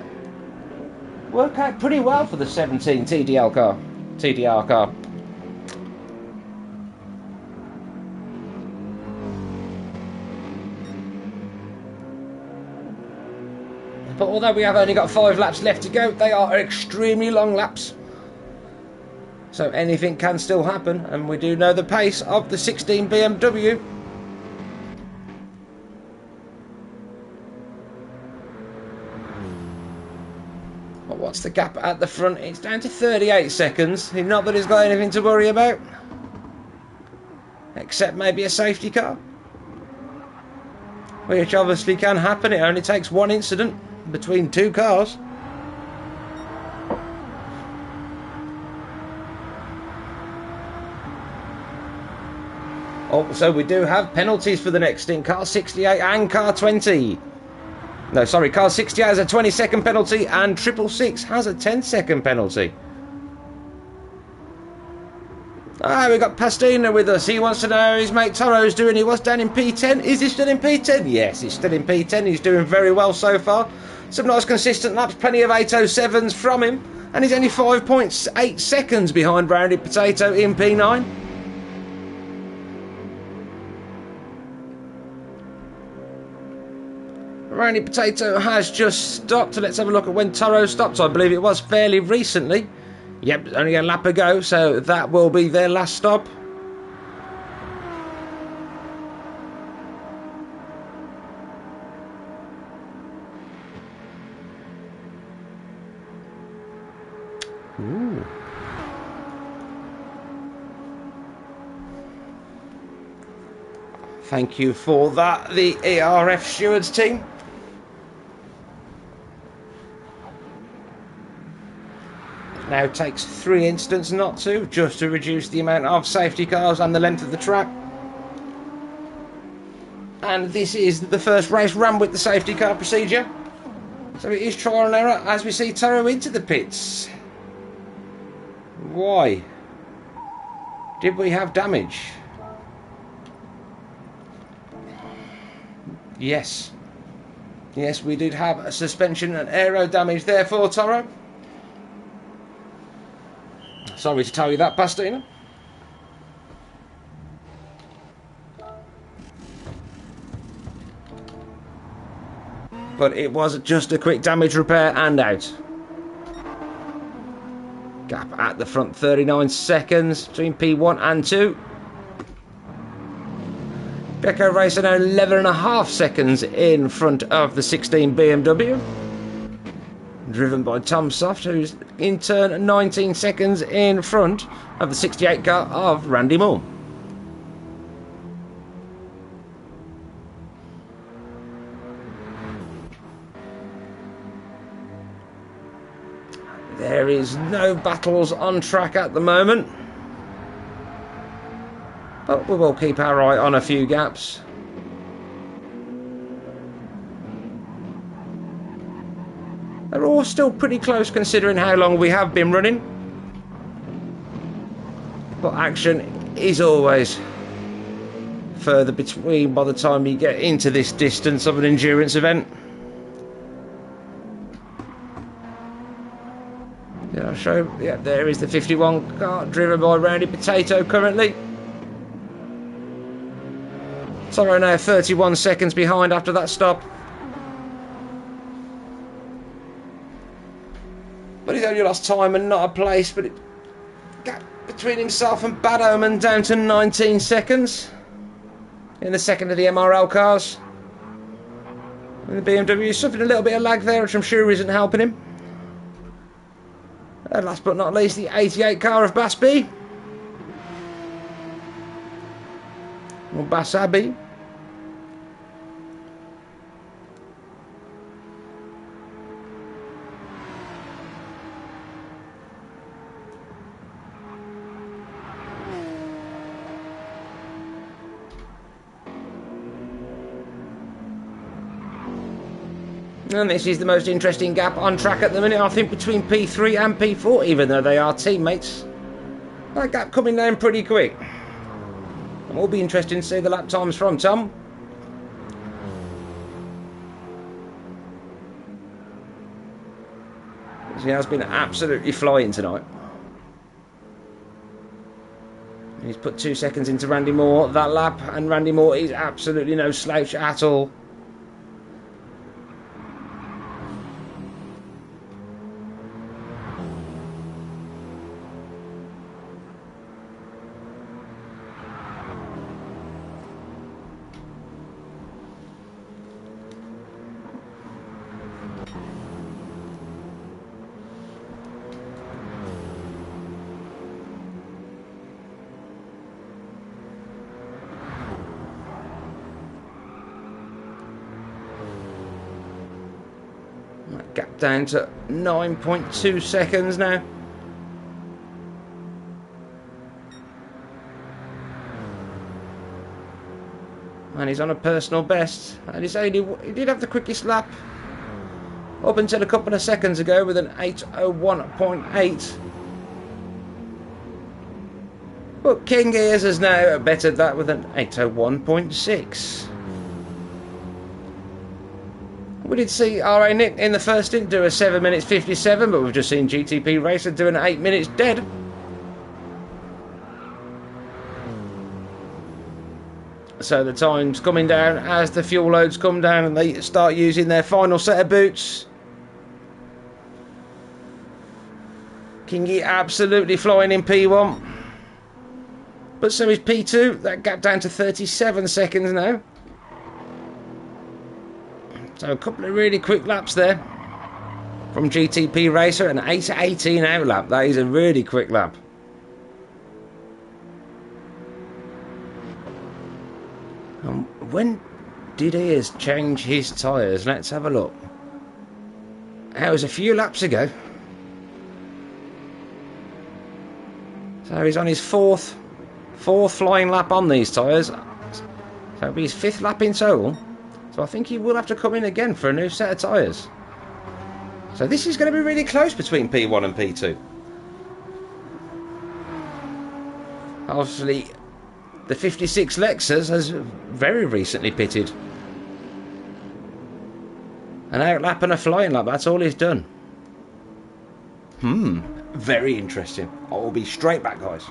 [SPEAKER 1] work out pretty well for the 17 TDR car. But although we have only got 5 laps left to go, they are extremely long laps. So anything can still happen, and we do know the pace of the 16 BMW. But what's the gap at the front? It's down to 38 seconds. Not that he's got anything to worry about. Except maybe a safety car. Which obviously can happen. It only takes one incident between 2 cars. Also, we do have penalties for the next stint. Car 68 and car 20. No, sorry, car 68 has a 20-second penalty and 666 has a 10-second penalty. Ah, we've got Pastina with us. He wants to know how his mate Toro's doing. He was down in P10. Is he still in P10? Yes, he's still in P10. He's doing very well so far. Some nice consistent laps, plenty of 807s from him. And he's only 5.8 seconds behind Rounded Potato in P9. Rounded Potato has just stopped. Let's have a look at when Toro stopped. I believe it was fairly recently. Yep, only a lap ago, so that will be their last stop. Ooh. Thank you for that, the ERF Stewards team. Now takes 3 incidents not to, just to reduce the amount of safety cars and the length of the track. And this is the first race run with the safety car procedure. So it is trial and error as we see Toro into the pits. Why? Did we have damage? Yes. Yes, we did have a suspension and aero damage there for Toro. Sorry to tell you that, Pastina. But it was just a quick damage repair and out. Gap at the front, 39 seconds between P1 and 2. Gecko Racer now 11.5 seconds in front of the 16 BMW. Driven by Tom Soft, who's in turn 19 seconds in front of the 68 car of Randy Moore. There is no battles on track at the moment, but we will keep our eye on a few gaps. They're all still pretty close considering how long we have been running. But action is always further between by the time you get into this distance of an endurance event. Yeah, I'll show. Yeah, there is the 51 car driven by Rounded Potato currently. Toro now 31 seconds behind after that stop. But he's only lost time and not a place, but it gap between himself and Bad Omen down to 19 seconds in the second of the MRL cars. And the BMW suffering a little bit of lag there, which I'm sure isn't helping him. And last but not least, the 88 car of Bass B. Or Bass Abbey. And this is the most interesting gap on track at the minute, I think, between P3 and P4, even though they are teammates. That gap coming down pretty quick. It will be interesting to see the lap times from Tom. He has been absolutely flying tonight. He's put 2 seconds into Randy Moore that lap, and Randy Moore is absolutely no slouch at all. Gap down to 9.2 seconds now. And he's on a personal best. And he did have the quickest lap up until a couple of seconds ago with an 8:01.8. But King Gears has now bettered that with an 8:01.6. We did see RA Nick in the first stint do a 7 minutes 57, but we've just seen GTP Racer do an 8 minutes dead. So the time's coming down as the fuel loads come down and they start using their final set of boots. Kingy absolutely flying in P1. But so is P2. That gap down to 37 seconds now. So a couple of really quick laps there from GTP Racer, an 8:18 out lap. That is a really quick lap. When did Ears change his tyres? Let's have a look. That was a few laps ago. So he's on his fourth flying lap on these tyres. So it'll be his 5th lap in total. So I think he will have to come in again for a new set of tyres. So this is going to be really close between P1 and P2. Obviously, the 56 Lexus has very recently pitted. An out lap and a flying lap, that's all he's done. Very interesting. I will be straight back, guys.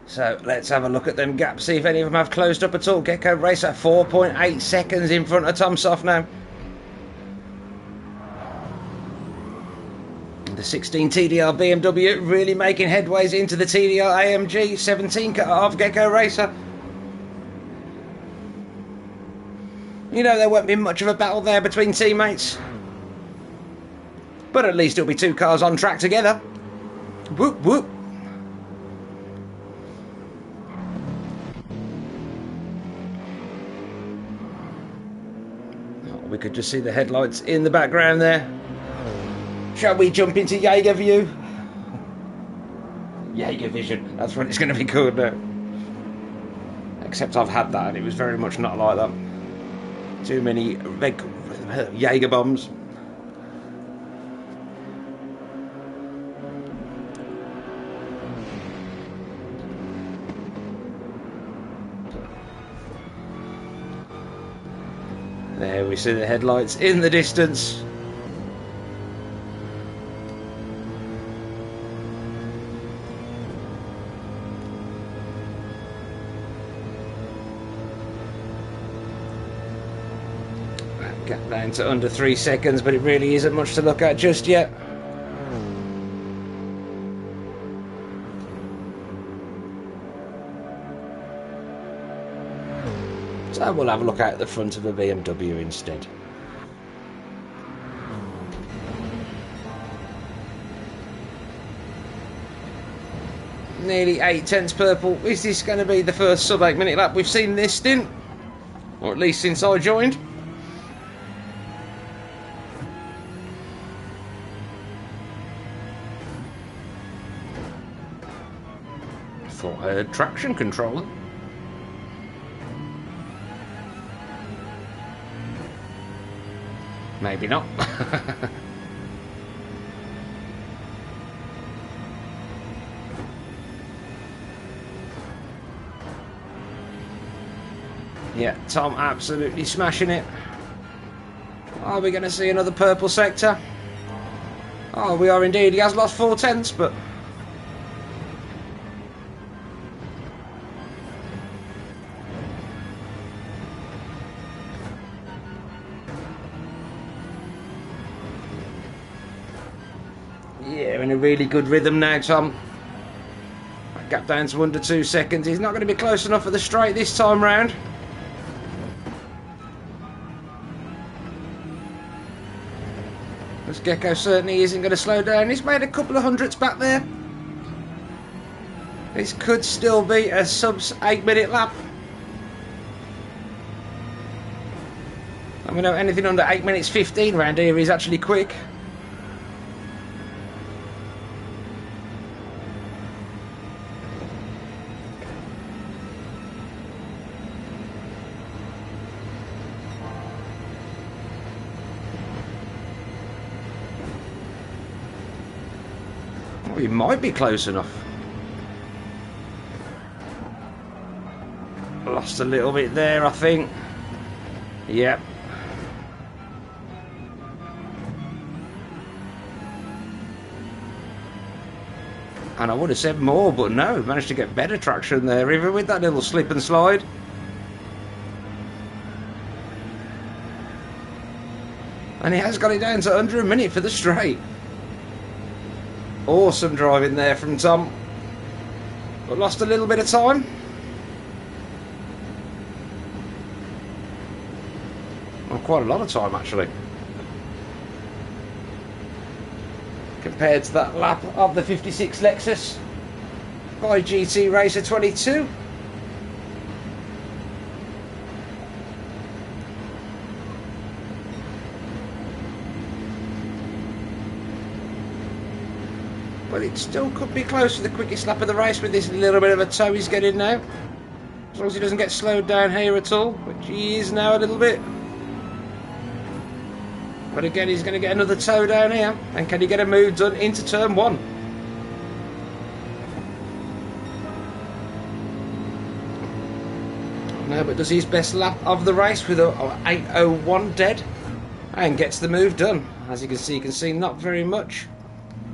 [SPEAKER 1] So let's have a look at them gaps, see if any of them have closed up at all. Gecko Racer 4.8 seconds in front of Tom Soft now. The 16 TDR BMW really making headways into the TDR AMG 17 car of Gecko Racer. You know, there won't be much of a battle there between teammates. But at least it'll be two cars on track together. Whoop whoop. We could just see the headlights in the background there. Shall we jump into JeGr view? JeGr vision, that's what it's going to be called now. Except I've had that and it was very much not like that. Too many JeGr bombs. There we see the headlights in the distance. Get down to under 3 seconds, but it really isn't much to look at just yet. So we'll have a look at the front of the BMW instead. Nearly 8/10 purple. Is this going to be the first sub 8 minute lap we've seen this stint? Or at least since I joined? Thought I heard traction controller. Maybe not. Yeah, Tom absolutely smashing it. Are we going to see another purple sector? Oh, we are indeed. He has lost 4/10, but... yeah, in a really good rhythm now, Tom. Gap down to under 2 seconds. He's not going to be close enough for the straight this time round. This Gecko certainly isn't going to slow down. He's made a couple of hundredths back there. This could still be a sub 8 minute lap. And we know anything under 8 minutes 15 round here is actually quick. We might be close enough. Lost a little bit there, I think. Yep. And I would have said more, but no, managed to get better traction there, even with that little slip and slide. And he has got it down to under a minute for the straight. Awesome driving there from Tom, but lost a little bit of time. Well, quite a lot of time actually, compared to that lap of the 56 Lexus by GT Racer 22. But it still could be close to the quickest lap of the race with this little bit of a tow he's getting now. As long as he doesn't get slowed down here at all, which he is now a little bit. But again, he's going to get another tow down here. And can he get a move done into turn 1? No, but does his best lap of the race with a 8:01 dead. and gets the move done. As you can see not very much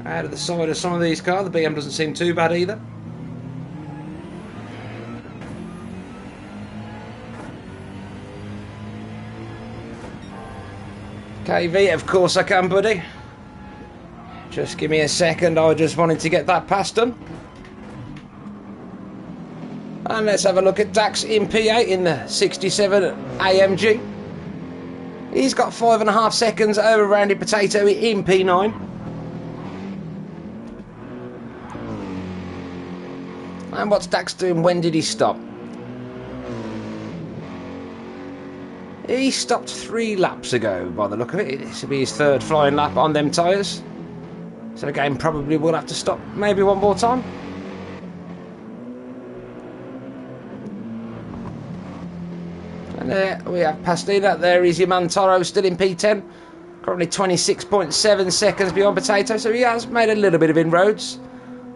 [SPEAKER 1] out of the side of some of these cars. The BM doesn't seem too bad either. KV, of course I can, buddy. Just give me a second, I just wanted to get that pass done. And let's have a look at Dax in P8 in the 67 AMG. He's got 5.5 seconds over Randy Potato in P9. And what's Dax doing? When did he stop? He stopped 3 laps ago by the look of it. This will be his 3rd flying lap on them tyres. So again, probably will have to stop maybe one more time. And there we have Pastina. There is your man Toro still in P10. Currently 26.7 seconds beyond Potato. So he has made a little bit of inroads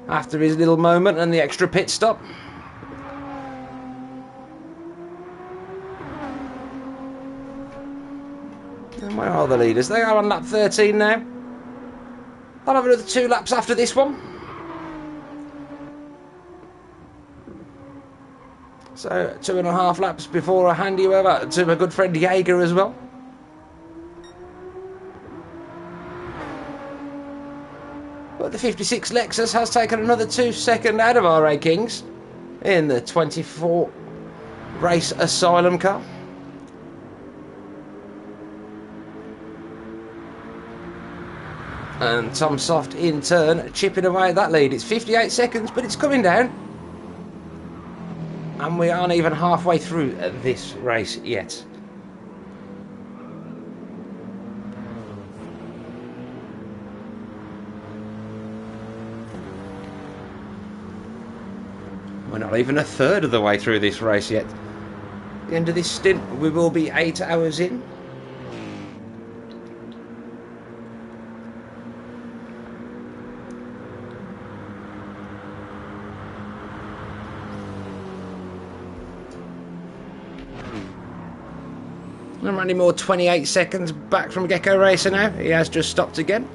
[SPEAKER 1] after his little moment and the extra pit stop. And where are the leaders? They are on lap 13 now. I'll have another 2 laps after this one. So 2.5 laps before I hand you over to my good friend JeGr as well. But the 56 Lexus has taken another 2 seconds out of RA Kings in the 24 race Asylum car. And Tom Soft in turn chipping away at that lead. It's 58 seconds, but it's coming down. And we aren't even halfway through this race yet. We're not even a third of the way through this race yet. At the end of this stint, we will be 8 hours in. And Randy Moore 28 seconds back from Gecko Racer now. He has just stopped again.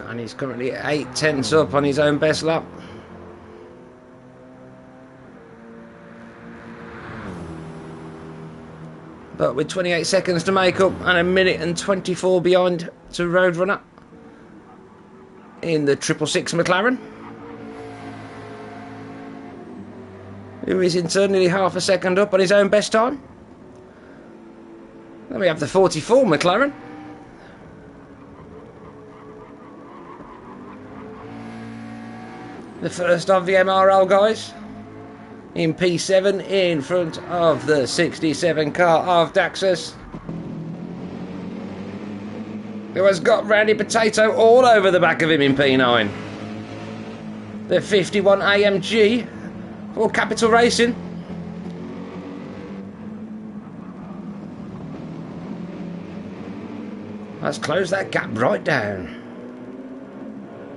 [SPEAKER 1] And he's currently 8/10 up on his own best lap. But with 28 seconds to make up and 1 minute and 24 behind to Roadrunner in the 666 McLaren, who is in turn nearly half a second up on his own best time. Then we have the 44 McLaren. The first of the MRL guys in P7 in front of the 67 car of Daxus, who has got Randy Potato all over the back of him in P9. The 51 AMG for Capital Racing. Let's close that gap right down.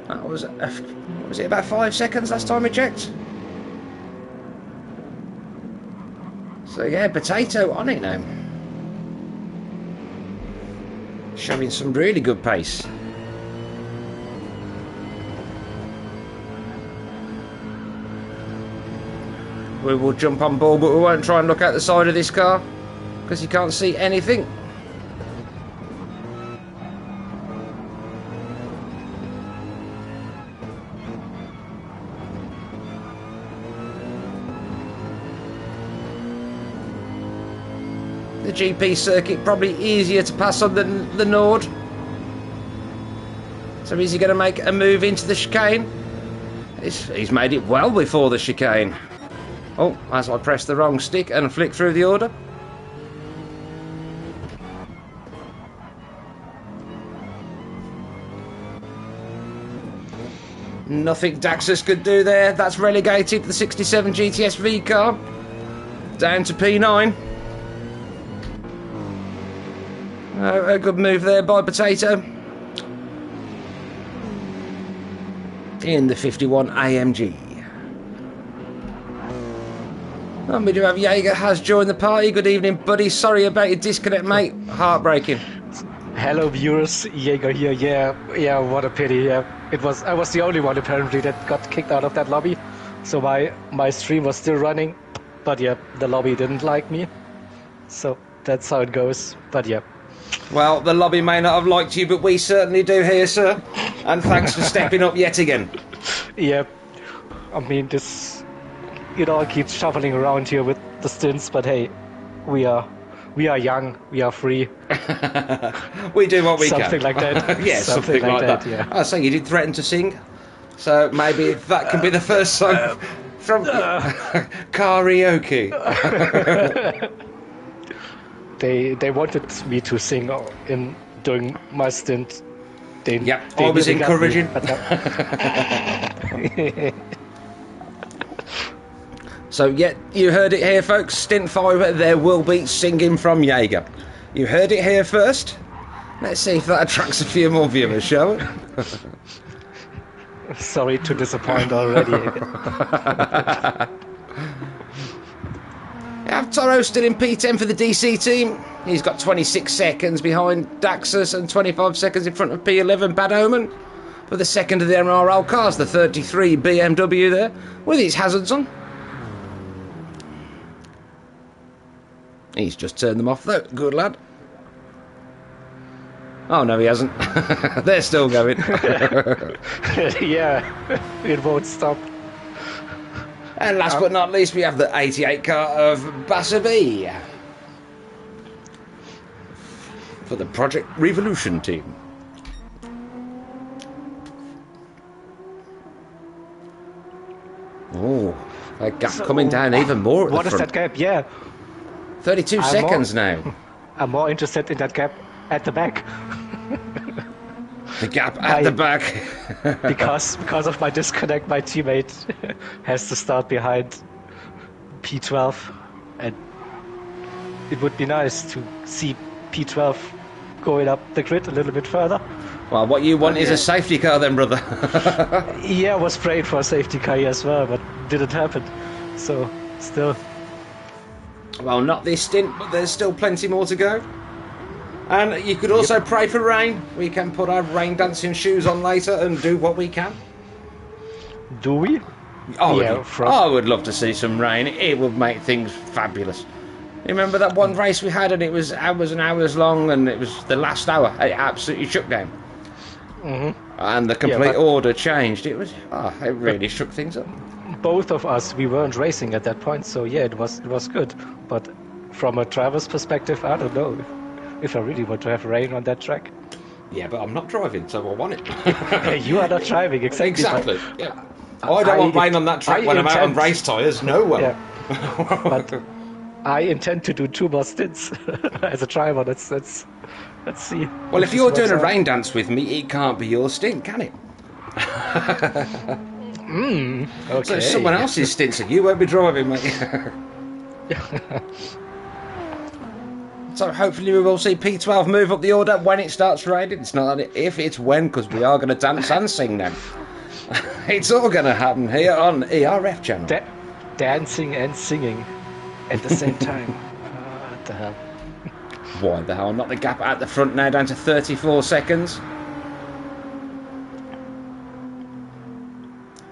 [SPEAKER 1] That was it about 5 seconds last time we checked? So yeah, Potato on it now. Showing some really good pace. We will jump on board, but we won't try and look out the side of this car because you can't see anything. The GP circuit probably easier to pass on than the Nord. So is he going to make a move into the chicane? He's made it well before the chicane. Oh, as I press the wrong stick and flick through the order. Nothing Daxus could do there. That's relegated the 67 GTS V car down to P9. A good move there by Potato in the 51 AMG. And we do have JeGr has joined the party. Good evening, buddy. Sorry about your disconnect, mate. Heartbreaking.
[SPEAKER 2] Hello, viewers. JeGr here. Yeah. What a pity. Yeah, I was the only one apparently that got kicked out of that lobby. So my stream was still running, but yeah, the lobby didn't like me. So that's how it goes. But yeah.
[SPEAKER 1] Well, the lobby may not have liked you, but we certainly do here, sir. And thanks for stepping up yet again.
[SPEAKER 2] Yeah. I mean, it all keeps shuffling around here with the stints, but hey, we are young, we are free.
[SPEAKER 1] We do what we
[SPEAKER 2] something
[SPEAKER 1] can.
[SPEAKER 2] Something like that.
[SPEAKER 1] Yeah, something like that.
[SPEAKER 2] Yeah.
[SPEAKER 1] Oh, so you did threaten to sing, so maybe that can be the first song from karaoke.
[SPEAKER 2] They wanted me to sing during my stint.
[SPEAKER 1] Yep, I was encouraging. So, yeah, you heard it here, folks. Stint 5, there will be singing from JeGr. You heard it here first. Let's see if that attracts a few more viewers, shall we?
[SPEAKER 2] Sorry to disappoint already.
[SPEAKER 1] Toro still in P10 for the DC team. He's got 26 seconds behind Daxus and 25 seconds in front of P11 Bad Omen for the second of the MRL cars, the 33 BMW there, with his hazards on. He's just turned them off though. Good lad. Oh no, he hasn't. They're still going.
[SPEAKER 2] Yeah, it won't stop.
[SPEAKER 1] And last but not least, we have the 88 car of Bassaby for the Project Revolution team. Oh, that gap coming down even more at the front.
[SPEAKER 2] What is that gap? Yeah.
[SPEAKER 1] 32 seconds now.
[SPEAKER 2] I'm more interested in that gap at the back.
[SPEAKER 1] The gap at the back.
[SPEAKER 2] because of my disconnect, my teammate has to start behind P12, and it would be nice to see P12 going up the grid a little bit further.
[SPEAKER 1] Well, what you want is a safety car then, brother.
[SPEAKER 2] Yeah, I was praying for a safety car as well, but didn't happen. So, still.
[SPEAKER 1] Well, not this stint, but there's still plenty more to go. And you could also pray for rain. We can put our rain dancing shoes on later and do what we can.
[SPEAKER 2] Do we?
[SPEAKER 1] I would love to see some rain. It would make things fabulous. Remember that one race we had and it was hours and hours long and it was the last hour. It absolutely shook down. Mm-hmm. And the complete order changed. It really shook things up.
[SPEAKER 2] Both of us, we weren't racing at that point, so yeah, it was good. But from a driver's perspective, I don't know if I really want to have rain on that track.
[SPEAKER 1] Yeah, but I'm not driving, so I want it.
[SPEAKER 2] You are not driving, exactly.
[SPEAKER 1] Exactly. Yeah. I don't want rain on that track when I'm out on race tyres. No way.
[SPEAKER 2] Yeah. But I intend to do 2 more stints as a driver. Let's see.
[SPEAKER 1] Well, if you're doing a rain dance with me, it can't be your stint, can it?
[SPEAKER 2] Okay.
[SPEAKER 1] So someone else's stint, so you won't be driving, mate. So hopefully we will see P12 move up the order when it starts raining. It's not if, it's when, because we are going to dance and sing now. It's all going to happen here on ERF channel.
[SPEAKER 2] Dancing and singing at the same time. What the hell?
[SPEAKER 1] Why the hell? Not the gap at the front now, down to 34 seconds.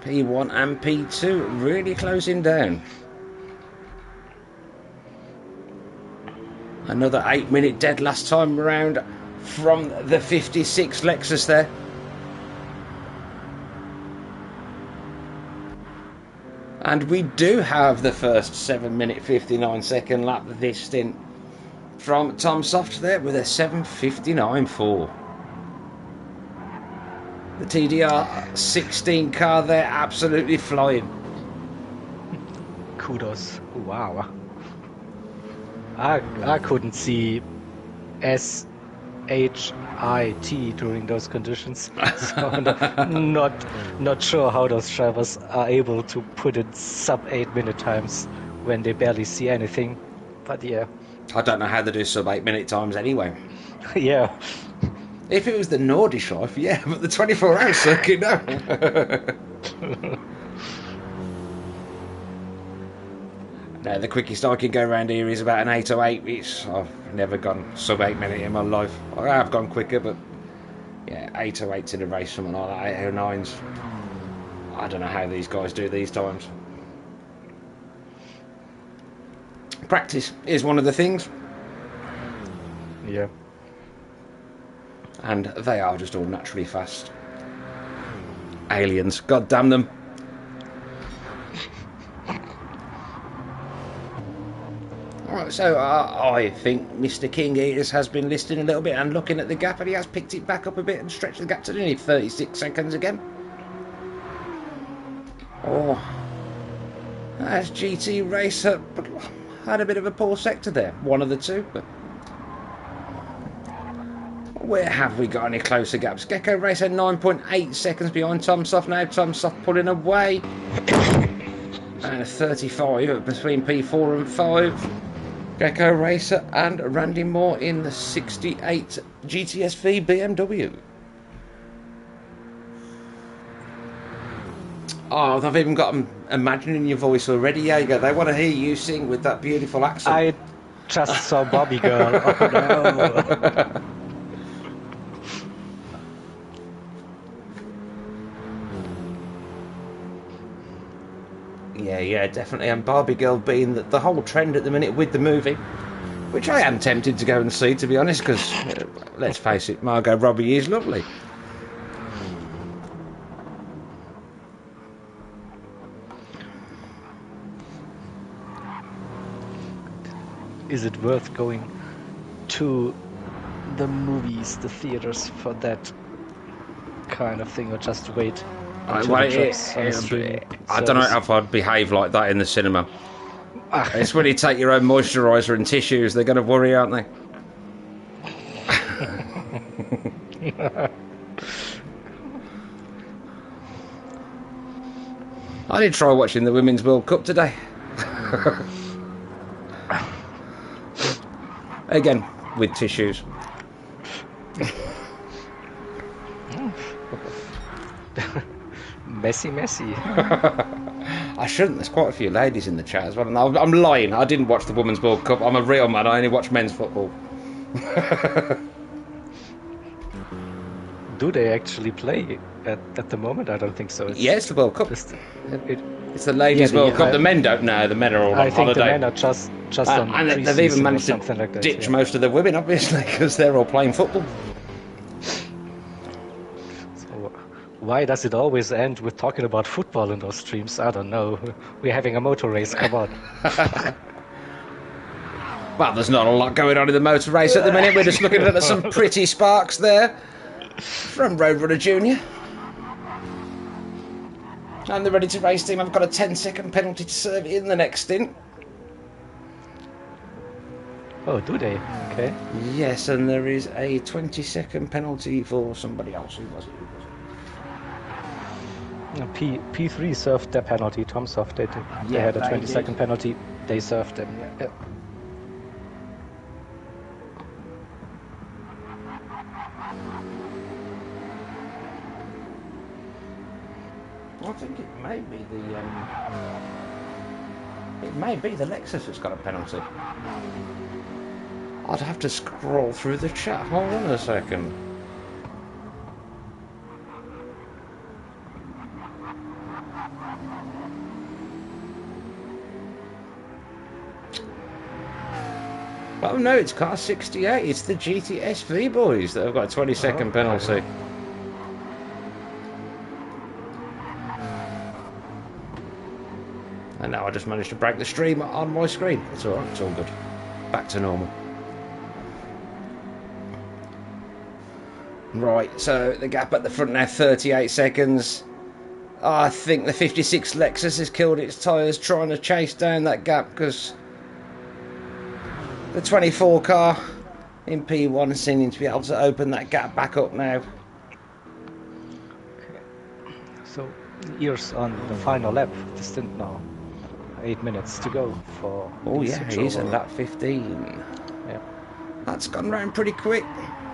[SPEAKER 1] P1 and P2 really closing down. Another 8-minute dead last time around from the 56 Lexus there. And we do have the first 7-minute 59-second lap of this stint from Tom Soft there with a 7:59.4. The TDR 16 car there absolutely flying.
[SPEAKER 2] Kudos. Wow. I couldn't see SHIT during those conditions. So not sure how those drivers are able to put in sub 8-minute times when they barely see anything. But yeah.
[SPEAKER 1] I don't know how they do sub 8-minute times anyway.
[SPEAKER 2] Yeah.
[SPEAKER 1] If it was the Nordschleife, yeah, but the 24-hour circuit, no. Now, the quickest I can go around here is about an 8:08. I've never gone sub 8 minute in my life. I have gone quicker, but yeah, 8:08 in a race, something like that, 8:09s. I don't know how these guys do these times. Practice is one of the things.
[SPEAKER 2] Yeah.
[SPEAKER 1] And they are just all naturally fast. Aliens, god damn them. Alright, so I think Mr. King Eaters has been listening a little bit and looking at the gap, and he has picked it back up a bit and stretched the gap to nearly 36 seconds again. Oh, as GT Racer had a bit of a poor sector there, one of the two, but where have we got any closer gaps? Gecko Racer 9.8 seconds behind Tom Soft now. Tom Soft pulling away. And a 35 between P4 and 5. Gecko Racer and Randy Moore in the 68 GTSV BMW. Oh, I've even got them imagining your voice already, Jaeger. They want to hear you sing with that beautiful accent.
[SPEAKER 2] I just saw Bobby Girl. Oh no.
[SPEAKER 1] Yeah, definitely. And Barbie Girl being the whole trend at the minute with the movie, which I am tempted to go and see, to be honest, because, let's face it, Margot Robbie is lovely.
[SPEAKER 2] Is it worth going to the movies, the theaters, for that kind of thing, or just wait?
[SPEAKER 1] I don't know if I'd behave like that in the cinema. It's when you take your own moisturiser and tissues, they're going to worry, aren't they? I did try watching the Women's World Cup today. Again, with tissues.
[SPEAKER 2] Messy.
[SPEAKER 1] I shouldn't. There's quite a few ladies in the chat as well. And I'm lying. I didn't watch the Women's World Cup. I'm a real man. I only watch men's football.
[SPEAKER 2] Do they actually play at the moment? I don't think so.
[SPEAKER 1] Yeah, it's the World Cup. It's the ladies' World Cup. The men don't know. The men are all on holiday.
[SPEAKER 2] I think the men are just on
[SPEAKER 1] and they've even managed to
[SPEAKER 2] like that,
[SPEAKER 1] ditch most of the women, obviously, because they're all playing football.
[SPEAKER 2] Why does it always end with talking about football in those streams? I don't know. We're having a motor race, come on.
[SPEAKER 1] Well, there's not a lot going on in the motor race at the minute. We're just looking at some pretty sparks there from Roadrunner Jr. And the Ready to Race team have got a 10-second penalty to serve in the next stint.
[SPEAKER 2] Oh, do they? Okay.
[SPEAKER 1] Yes, and there is a 20-second penalty for somebody else. Who was it?
[SPEAKER 2] P3 served their penalty. Tom Soft did. They had a 20-second penalty. They served them. Yeah.
[SPEAKER 1] I think it may be the Lexus that's got a penalty. I'd have to scroll through the chat. Hold on a second. Oh no, it's car 68. It's the GTSV boys that have got a 20-second penalty. And now I just managed to break the stream on my screen. It's alright, it's all good. Back to normal. Right, so the gap at the front now, 38 seconds. I think the 56 Lexus has killed its tyres trying to chase down that gap, because the 24 car in P1 is seeming to be able to open that gap back up now.
[SPEAKER 2] Okay. So, ears on the final lap, the stint now. 8 minutes to go for...
[SPEAKER 1] Oh yeah, he's at lap 15.
[SPEAKER 2] Yeah.
[SPEAKER 1] That's gone round pretty quick.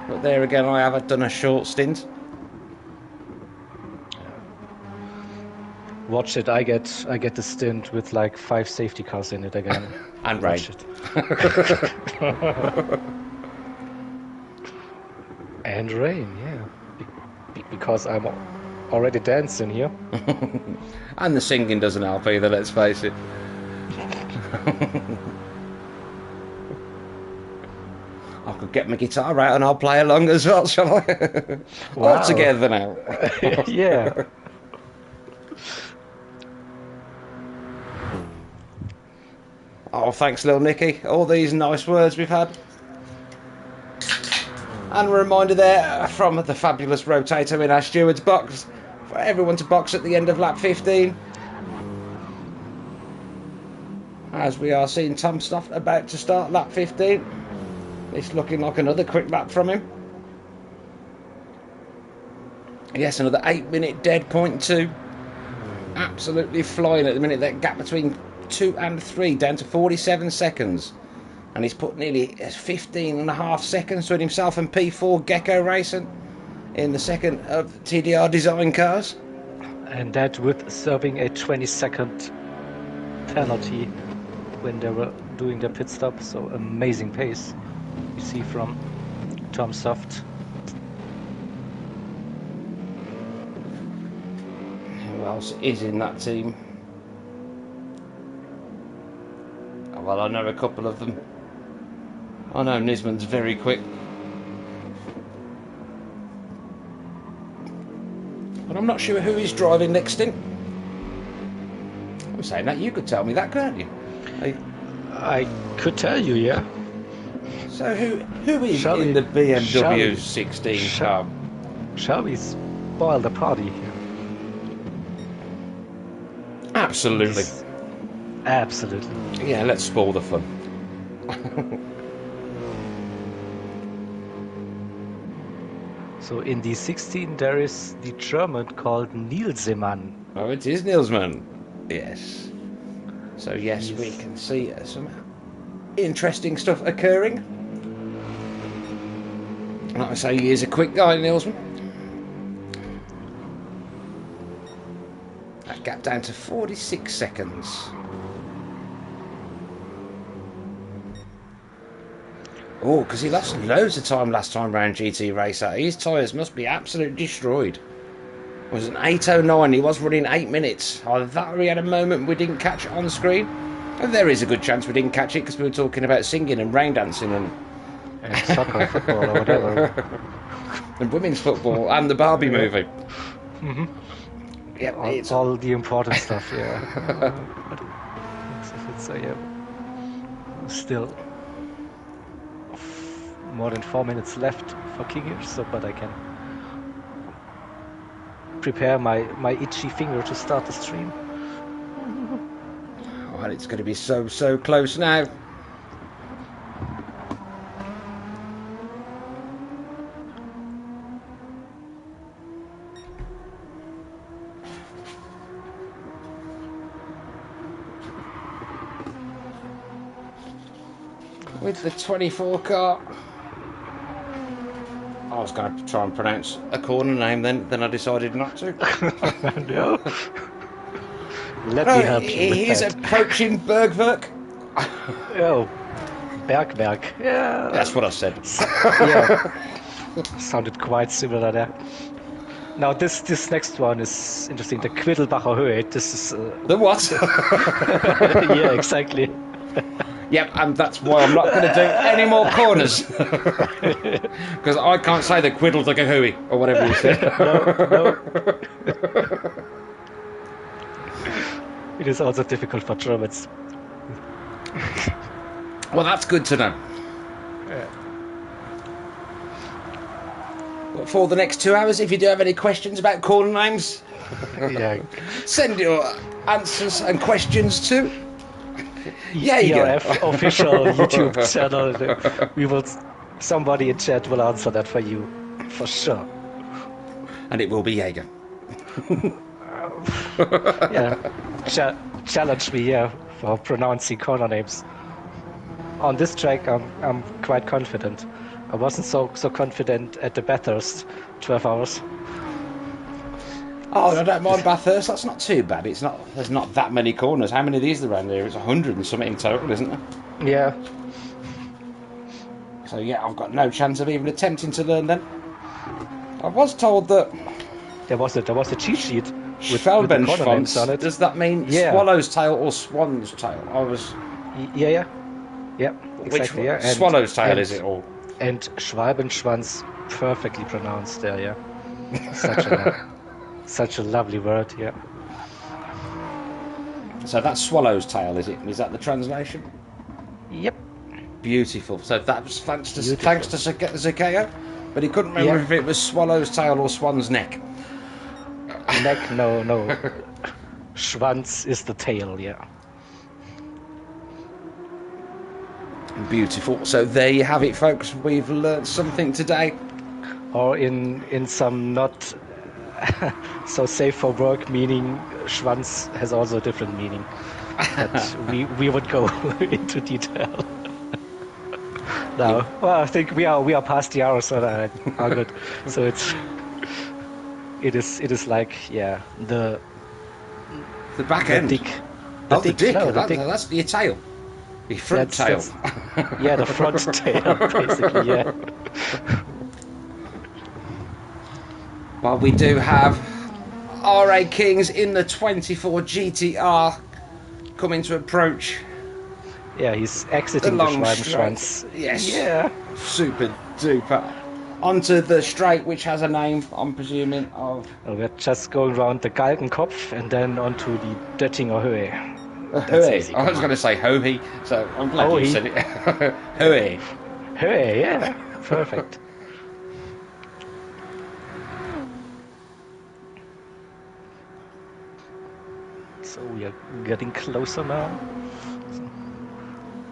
[SPEAKER 1] But there again, I have done a short stint.
[SPEAKER 2] Watch it. I get the stint with like 5 safety cars in it again.
[SPEAKER 1] And rain.
[SPEAKER 2] Watch it. And rain, yeah. Because I'm already dancing here.
[SPEAKER 1] And the singing doesn't help either, let's face it. I could get my guitar out and I'll play along as well, shall I?
[SPEAKER 2] Wow.
[SPEAKER 1] All together now.
[SPEAKER 2] Yeah.
[SPEAKER 1] Oh, thanks, little Nicky. All these nice words we've had. And a reminder there from the fabulous rotator in our steward's box for everyone to box at the end of lap 15. As we are seeing Tom Stoff about to start lap 15. It's looking like another quick lap from him. Yes, another 8-minute dead, 0.2. Absolutely flying at the minute. That gap between 2 and 3 down to 47 seconds. And he's put nearly 15.5 seconds between himself and P4 Gecko Racing in the second of TDR design cars.
[SPEAKER 2] And that with serving a 20-second penalty when they were doing their pit stop. So amazing pace you see from Tom Soft.
[SPEAKER 1] Who else is in that team? Oh, well, I know a couple of them. I know Nisman's very quick. But I'm not sure who he's driving next in. I'm saying that, you could tell me that, couldn't you?
[SPEAKER 2] I could tell you, yeah.
[SPEAKER 1] So who is in the BMW 16 car?
[SPEAKER 2] Shall we spoil the party here?
[SPEAKER 1] Absolutely.
[SPEAKER 2] Absolutely.
[SPEAKER 1] Yeah, let's spoil the fun.
[SPEAKER 2] So in the 16 there is the German called Nielsemann.
[SPEAKER 1] Oh, it is Nielsmann. Yes. So yes, we can see some interesting stuff occurring. Like I say, he is a quick guy, Nielsmann. That gap down to 46 seconds. Oh, because he lost loads of time last time round GT Racer. His tyres must be absolutely destroyed. It was an 8:09. He was running 8 minutes. Either that or he had a moment we didn't catch it on screen. And there is a good chance we didn't catch it because we were talking about singing and rain dancing and
[SPEAKER 2] soccer, football or whatever.
[SPEAKER 1] and women's football and the Barbie movie.
[SPEAKER 2] Mm-hmm.
[SPEAKER 1] Yep, it's
[SPEAKER 2] all the important stuff, yeah. So yeah, still more than 4 minutes left for Kingish, so but I can prepare my itchy finger to start the stream.
[SPEAKER 1] Well, it's going to be so close now. With the 24 car. I was going to try and pronounce a corner name then I decided not to.
[SPEAKER 2] No. Let me help you with
[SPEAKER 1] he's
[SPEAKER 2] that.
[SPEAKER 1] approaching Bergwerk.
[SPEAKER 2] Oh, Bergwerk. Yeah.
[SPEAKER 1] That's what I said.
[SPEAKER 2] Yeah. Sounded quite similar there. Now this next one is interesting. The Quiddelbacher Höhe. This is...
[SPEAKER 1] The what?
[SPEAKER 2] Yeah, exactly.
[SPEAKER 1] Yep, and that's why I'm not going to do any more corners. Because I can't say the Quiddles like a hooey, or whatever you said.
[SPEAKER 2] No. It is also difficult for Germans.
[SPEAKER 1] Well, that's good to know.
[SPEAKER 2] Yeah.
[SPEAKER 1] But for the next 2 hours, if you do have any questions about corner names,
[SPEAKER 2] Yeah.
[SPEAKER 1] send your answers and questions to JeGr
[SPEAKER 2] official YouTube channel. We will. Somebody in chat will answer that for you, for sure.
[SPEAKER 1] And it will be JeGr.
[SPEAKER 2] Yeah. Challenge me, yeah, for pronouncing corner names. On this track, I'm quite confident. I wasn't so confident at the Bathurst 12 hours.
[SPEAKER 1] Oh, I don't mind Bathurst. That's not too bad. It's not. There's not that many corners. How many of these are around here? It's 100 and something in total, isn't there?
[SPEAKER 2] Yeah.
[SPEAKER 1] So yeah, I've got no chance of even attempting to learn them. I was told that
[SPEAKER 2] There was a cheat sheet with the corner names on
[SPEAKER 1] Schwalbenschwanz.
[SPEAKER 2] it.
[SPEAKER 1] Does that mean swallow's tail or swan's tail? I was.
[SPEAKER 2] Yeah. Exactly.
[SPEAKER 1] Which swallow's tail is it all?
[SPEAKER 2] And Schwalbenschwanz, perfectly pronounced there. Yeah. Such a lovely word. Yeah.
[SPEAKER 1] So that's swallow's tail, is it? Is that the translation?
[SPEAKER 2] Yep.
[SPEAKER 1] Beautiful. So that was thanks to Zokeo, but he couldn't remember if it was swallow's tail or swan's neck.
[SPEAKER 2] Neck, no. Schwanz is the tail, yeah.
[SPEAKER 1] Beautiful. So there you have it, folks. We've learned something today.
[SPEAKER 2] Or in some not so safe for work meaning, Schwanz has also a different meaning. But we would go into detail. No, well, I think we are past the hour, so that are good. So it is like the
[SPEAKER 1] back end.
[SPEAKER 2] The dick. No,
[SPEAKER 1] that's your tail. Your front tail.
[SPEAKER 2] The front tail, basically. Yeah.
[SPEAKER 1] Well, we do have RA Kings in the 24 GTR coming to approach.
[SPEAKER 2] Yeah, he's exiting the Schwalbenschwanz.
[SPEAKER 1] Yes.
[SPEAKER 2] Yeah.
[SPEAKER 1] Super duper. Onto the straight, which has a name, I'm presuming, of...
[SPEAKER 2] We're just going around the Galgenkopf and then onto the Döttinger Höhe.
[SPEAKER 1] Höhe. I was going to say Hohe, so I'm glad you said it. Höhe.
[SPEAKER 2] Höhe, yeah. Perfect. So we are getting closer now.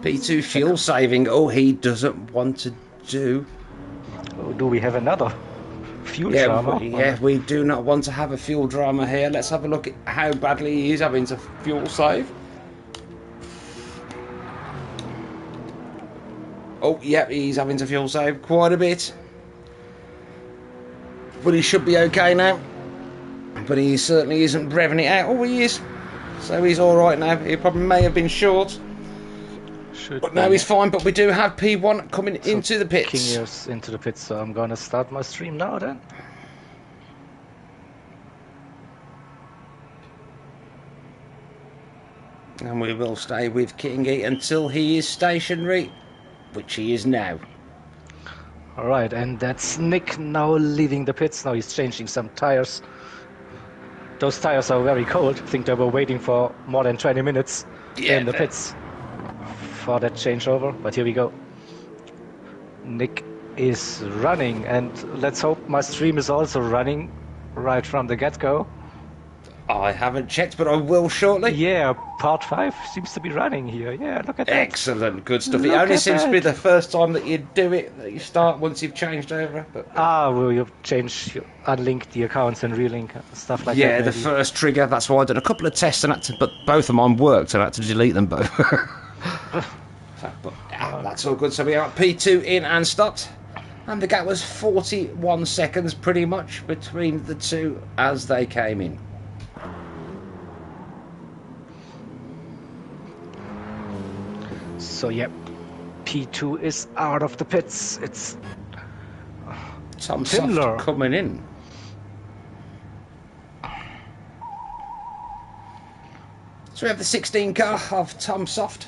[SPEAKER 1] P2 fuel saving. Oh, he doesn't want to do.
[SPEAKER 2] Oh, do we have another fuel drama?
[SPEAKER 1] We do not want to have a fuel drama here. Let's have a look at how badly he is having to fuel save. Oh, yep, he's having to fuel save quite a bit. But he should be okay now. But he certainly isn't revving it out. Oh, he is. So he's alright now. He probably may have been short. But now he's fine. But we do have P1 coming into the pits.
[SPEAKER 2] King is into the pits, so I'm going to start my stream now then.
[SPEAKER 1] And we will stay with Kingy until he is stationary, which he is now.
[SPEAKER 2] Alright, and that's Nick now leaving the pits. Now he's changing some tires. Those tires are very cold. I think they were waiting for more than 20 minutes in the pits for that changeover. But here we go. Nick is running, and let's hope my stream is also running right from the get-go.
[SPEAKER 1] I haven't checked, but I will shortly.
[SPEAKER 2] Yeah, part 5 seems to be running here. Yeah, look at that.
[SPEAKER 1] Excellent, good stuff. It only seems to be the first time that you do it, that you start once you've changed over. But
[SPEAKER 2] well, you unlink the accounts and relink stuff like that.
[SPEAKER 1] Yeah, the first trigger, that's why I did a couple of tests, but both of mine worked, and I had to delete them both. That's all good. So we are at P2 in and stopped. And the gap was 41 seconds pretty much between the two as they came in.
[SPEAKER 2] So P2 is out of the pits. It's
[SPEAKER 1] Tom Soft coming in. So we have the 16 car of Tom Soft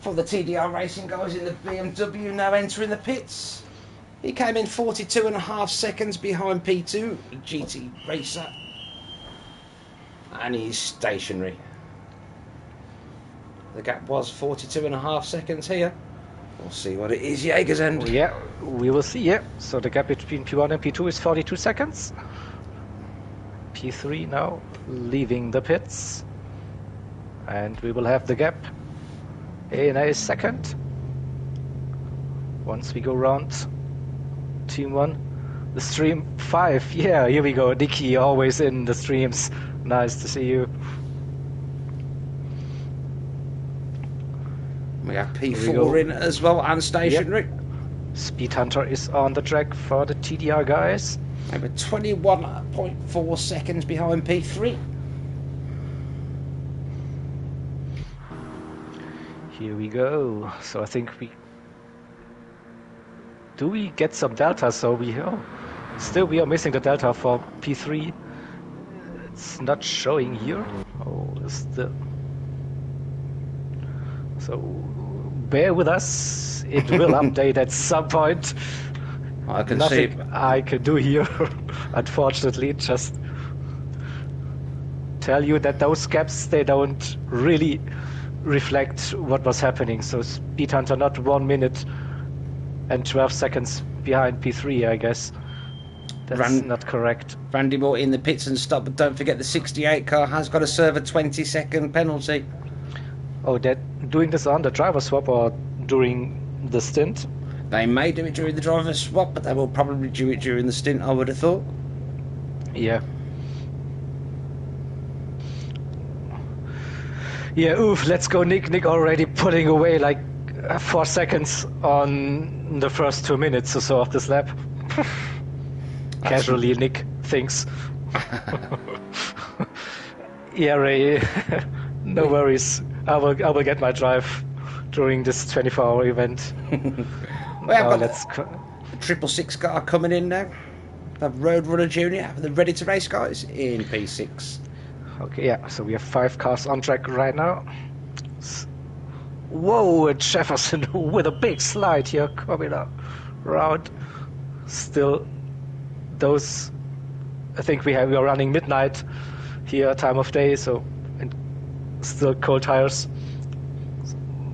[SPEAKER 1] for the TDR Racing guys in the BMW now entering the pits. He came in 42.5 seconds behind P2 GT Racer, and he's stationary. The gap was 42.5 seconds here. We'll see what it is, JeGr's end.
[SPEAKER 2] Yeah, we will see, So the gap between P1 and P2 is 42 seconds. P3 now leaving the pits. And we will have the gap in a second. Once we go round Team 1. The stream 5. Yeah, here we go. Nicky always in the streams. Nice to see you.
[SPEAKER 1] We have P4 in as well and stationary.
[SPEAKER 2] Speed Hunter is on the track for the TDR guys.
[SPEAKER 1] They were 21.4 seconds behind P3.
[SPEAKER 2] Here we go. So I think do we get some delta? So still we are missing the delta for P3. It's not showing here. Oh, so bear with us. It will update at some point.
[SPEAKER 1] I can
[SPEAKER 2] Nothing
[SPEAKER 1] see.
[SPEAKER 2] I can do here, unfortunately. Just tell you that those gaps, they don't really reflect what was happening. So Speed Hunter not 1 minute and 12 seconds behind P3, I guess. That's not correct.
[SPEAKER 1] Randy Moore in the pits and stop, but don't forget the 68 car has got to serve a 20-second penalty.
[SPEAKER 2] Oh, they're doing this on the driver swap or during the stint?
[SPEAKER 1] They may do it during the driver swap, but they will probably do it during the stint, I would have thought.
[SPEAKER 2] Yeah. Yeah, oof, let's go Nick. Nick already putting away like 4 seconds on the first 2 minutes or so of this lap. Casually, Nick thinks. Yeah, Ray, no worries. I will get my drive during this 24-hour event.
[SPEAKER 1] Well, I've got the 666 car coming in now. The Roadrunner Junior, the ready to race guys in P6.
[SPEAKER 2] Okay, yeah, so we have 5 cars on track right now. Whoa, and Jefferson with a big slide here coming up around. Still, those, I think we are running midnight here, time of day, so, and still cold tires.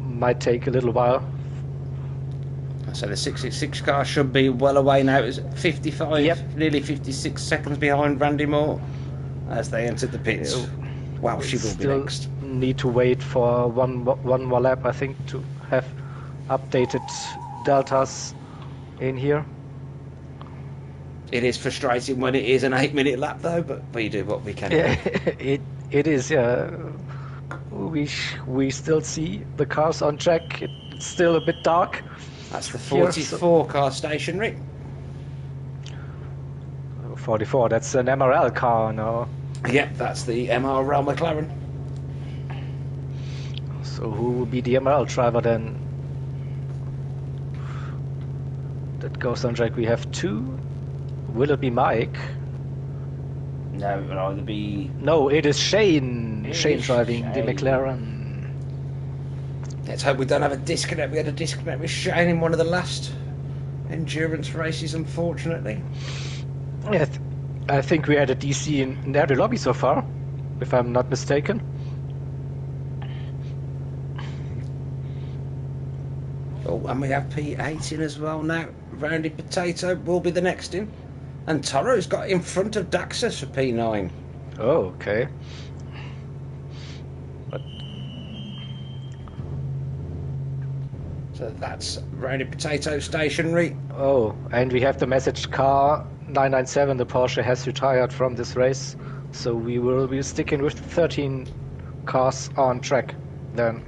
[SPEAKER 2] Might take a little while.
[SPEAKER 1] So the 666 car should be well away now. It's 55, nearly 56 seconds behind Randy Moore as they entered the pits. Wow, she will be next.
[SPEAKER 2] Need to wait for one more lap, I think, to have updated deltas in here.
[SPEAKER 1] It is frustrating when it is an 8-minute lap, though, but we do what we can.
[SPEAKER 2] Yeah, it is. Yeah, we still see the cars on track. It's still a bit dark.
[SPEAKER 1] That's the 44 car stationary.
[SPEAKER 2] 44. That's an MRL car now.
[SPEAKER 1] Yep, that's the MRL McLaren.
[SPEAKER 2] So who will be the MRL driver then? That goes on track. We have 2. Will it be Mike?
[SPEAKER 1] No, it will either be...
[SPEAKER 2] No, it is Shane. Shane driving the McLaren.
[SPEAKER 1] Let's hope we don't have a disconnect. We had a disconnect with Shane in one of the last endurance races, unfortunately.
[SPEAKER 2] Yeah, I think we had a DC in every lobby so far, if I'm not mistaken.
[SPEAKER 1] Oh, and we have P8 in as well now. Roundy Potato will be the next in. And Toro's got in front of Daxus for P9.
[SPEAKER 2] Oh, okay. But...
[SPEAKER 1] So that's Roundy Potato stationary.
[SPEAKER 2] Oh, and we have the message car 997, the Porsche has retired from this race. So we will be sticking with 13 cars on track then.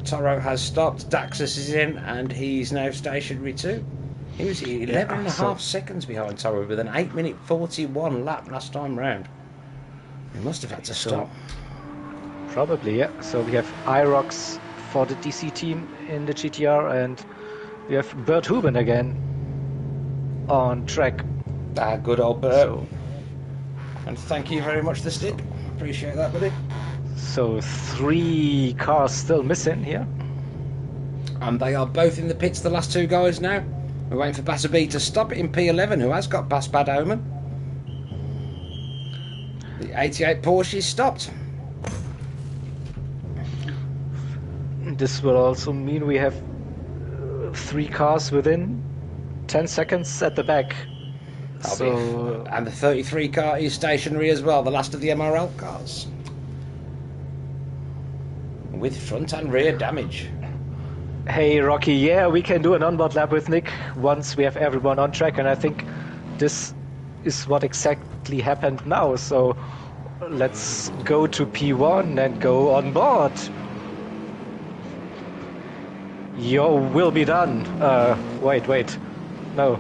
[SPEAKER 1] Toro has stopped, Daxus is in, and he's now stationary too. He was 11.5 seconds behind Toro with an 8-minute 41 lap last time round. He must have had to stop.
[SPEAKER 2] Probably, yeah. So we have Irox for the DC team in the GTR, and we have Bert Huben again on track.
[SPEAKER 1] Good old Bert. And thank you very much, the stick. Appreciate that, buddy.
[SPEAKER 2] So 3 cars still missing here.
[SPEAKER 1] And they are both in the pits, the last 2 guys now. We're waiting for Bassa B to stop it in P11, who has got past Bad Omen. The 88 Porsche is stopped.
[SPEAKER 2] This will also mean we have 3 cars within 10 seconds at the back.
[SPEAKER 1] And the 33 car is stationary as well, the last of the MRL cars. With front and rear damage.
[SPEAKER 2] Hey Rocky, yeah, we can do an onboard lap with Nick once we have everyone on track, and I think this is what exactly happened now. So let's go to P1 and go on board. Yo, will be done. Wait, no.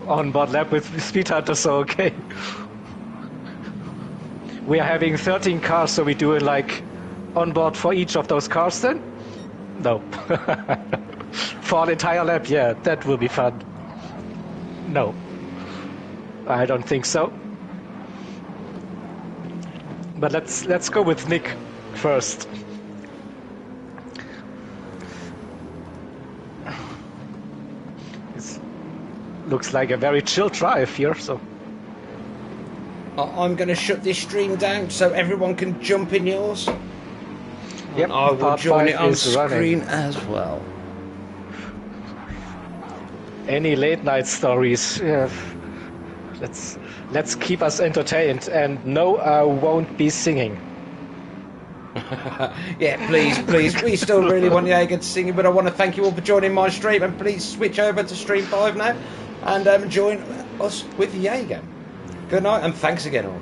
[SPEAKER 2] on-board lap with Speed Hunter, so okay. We are having 13 cars, so we do it like on-board for each of those cars then? No. For an entire lap, yeah, that will be fun. No. I don't think so. But let's go with Nick first. It looks like a very chill drive here, so.
[SPEAKER 1] I'm going to shut this stream down so everyone can jump in yours.
[SPEAKER 2] Yep,
[SPEAKER 1] I will join it on screen
[SPEAKER 2] running.
[SPEAKER 1] as well.
[SPEAKER 2] Any late night stories? Yeah. Let's keep us entertained, and no, I won't be singing.
[SPEAKER 1] Yeah, please. We still really want JeGr to sing, but I want to thank you all for joining my stream, and please switch over to Stream 5 now and join us with JeGr. Good night, and thanks again all.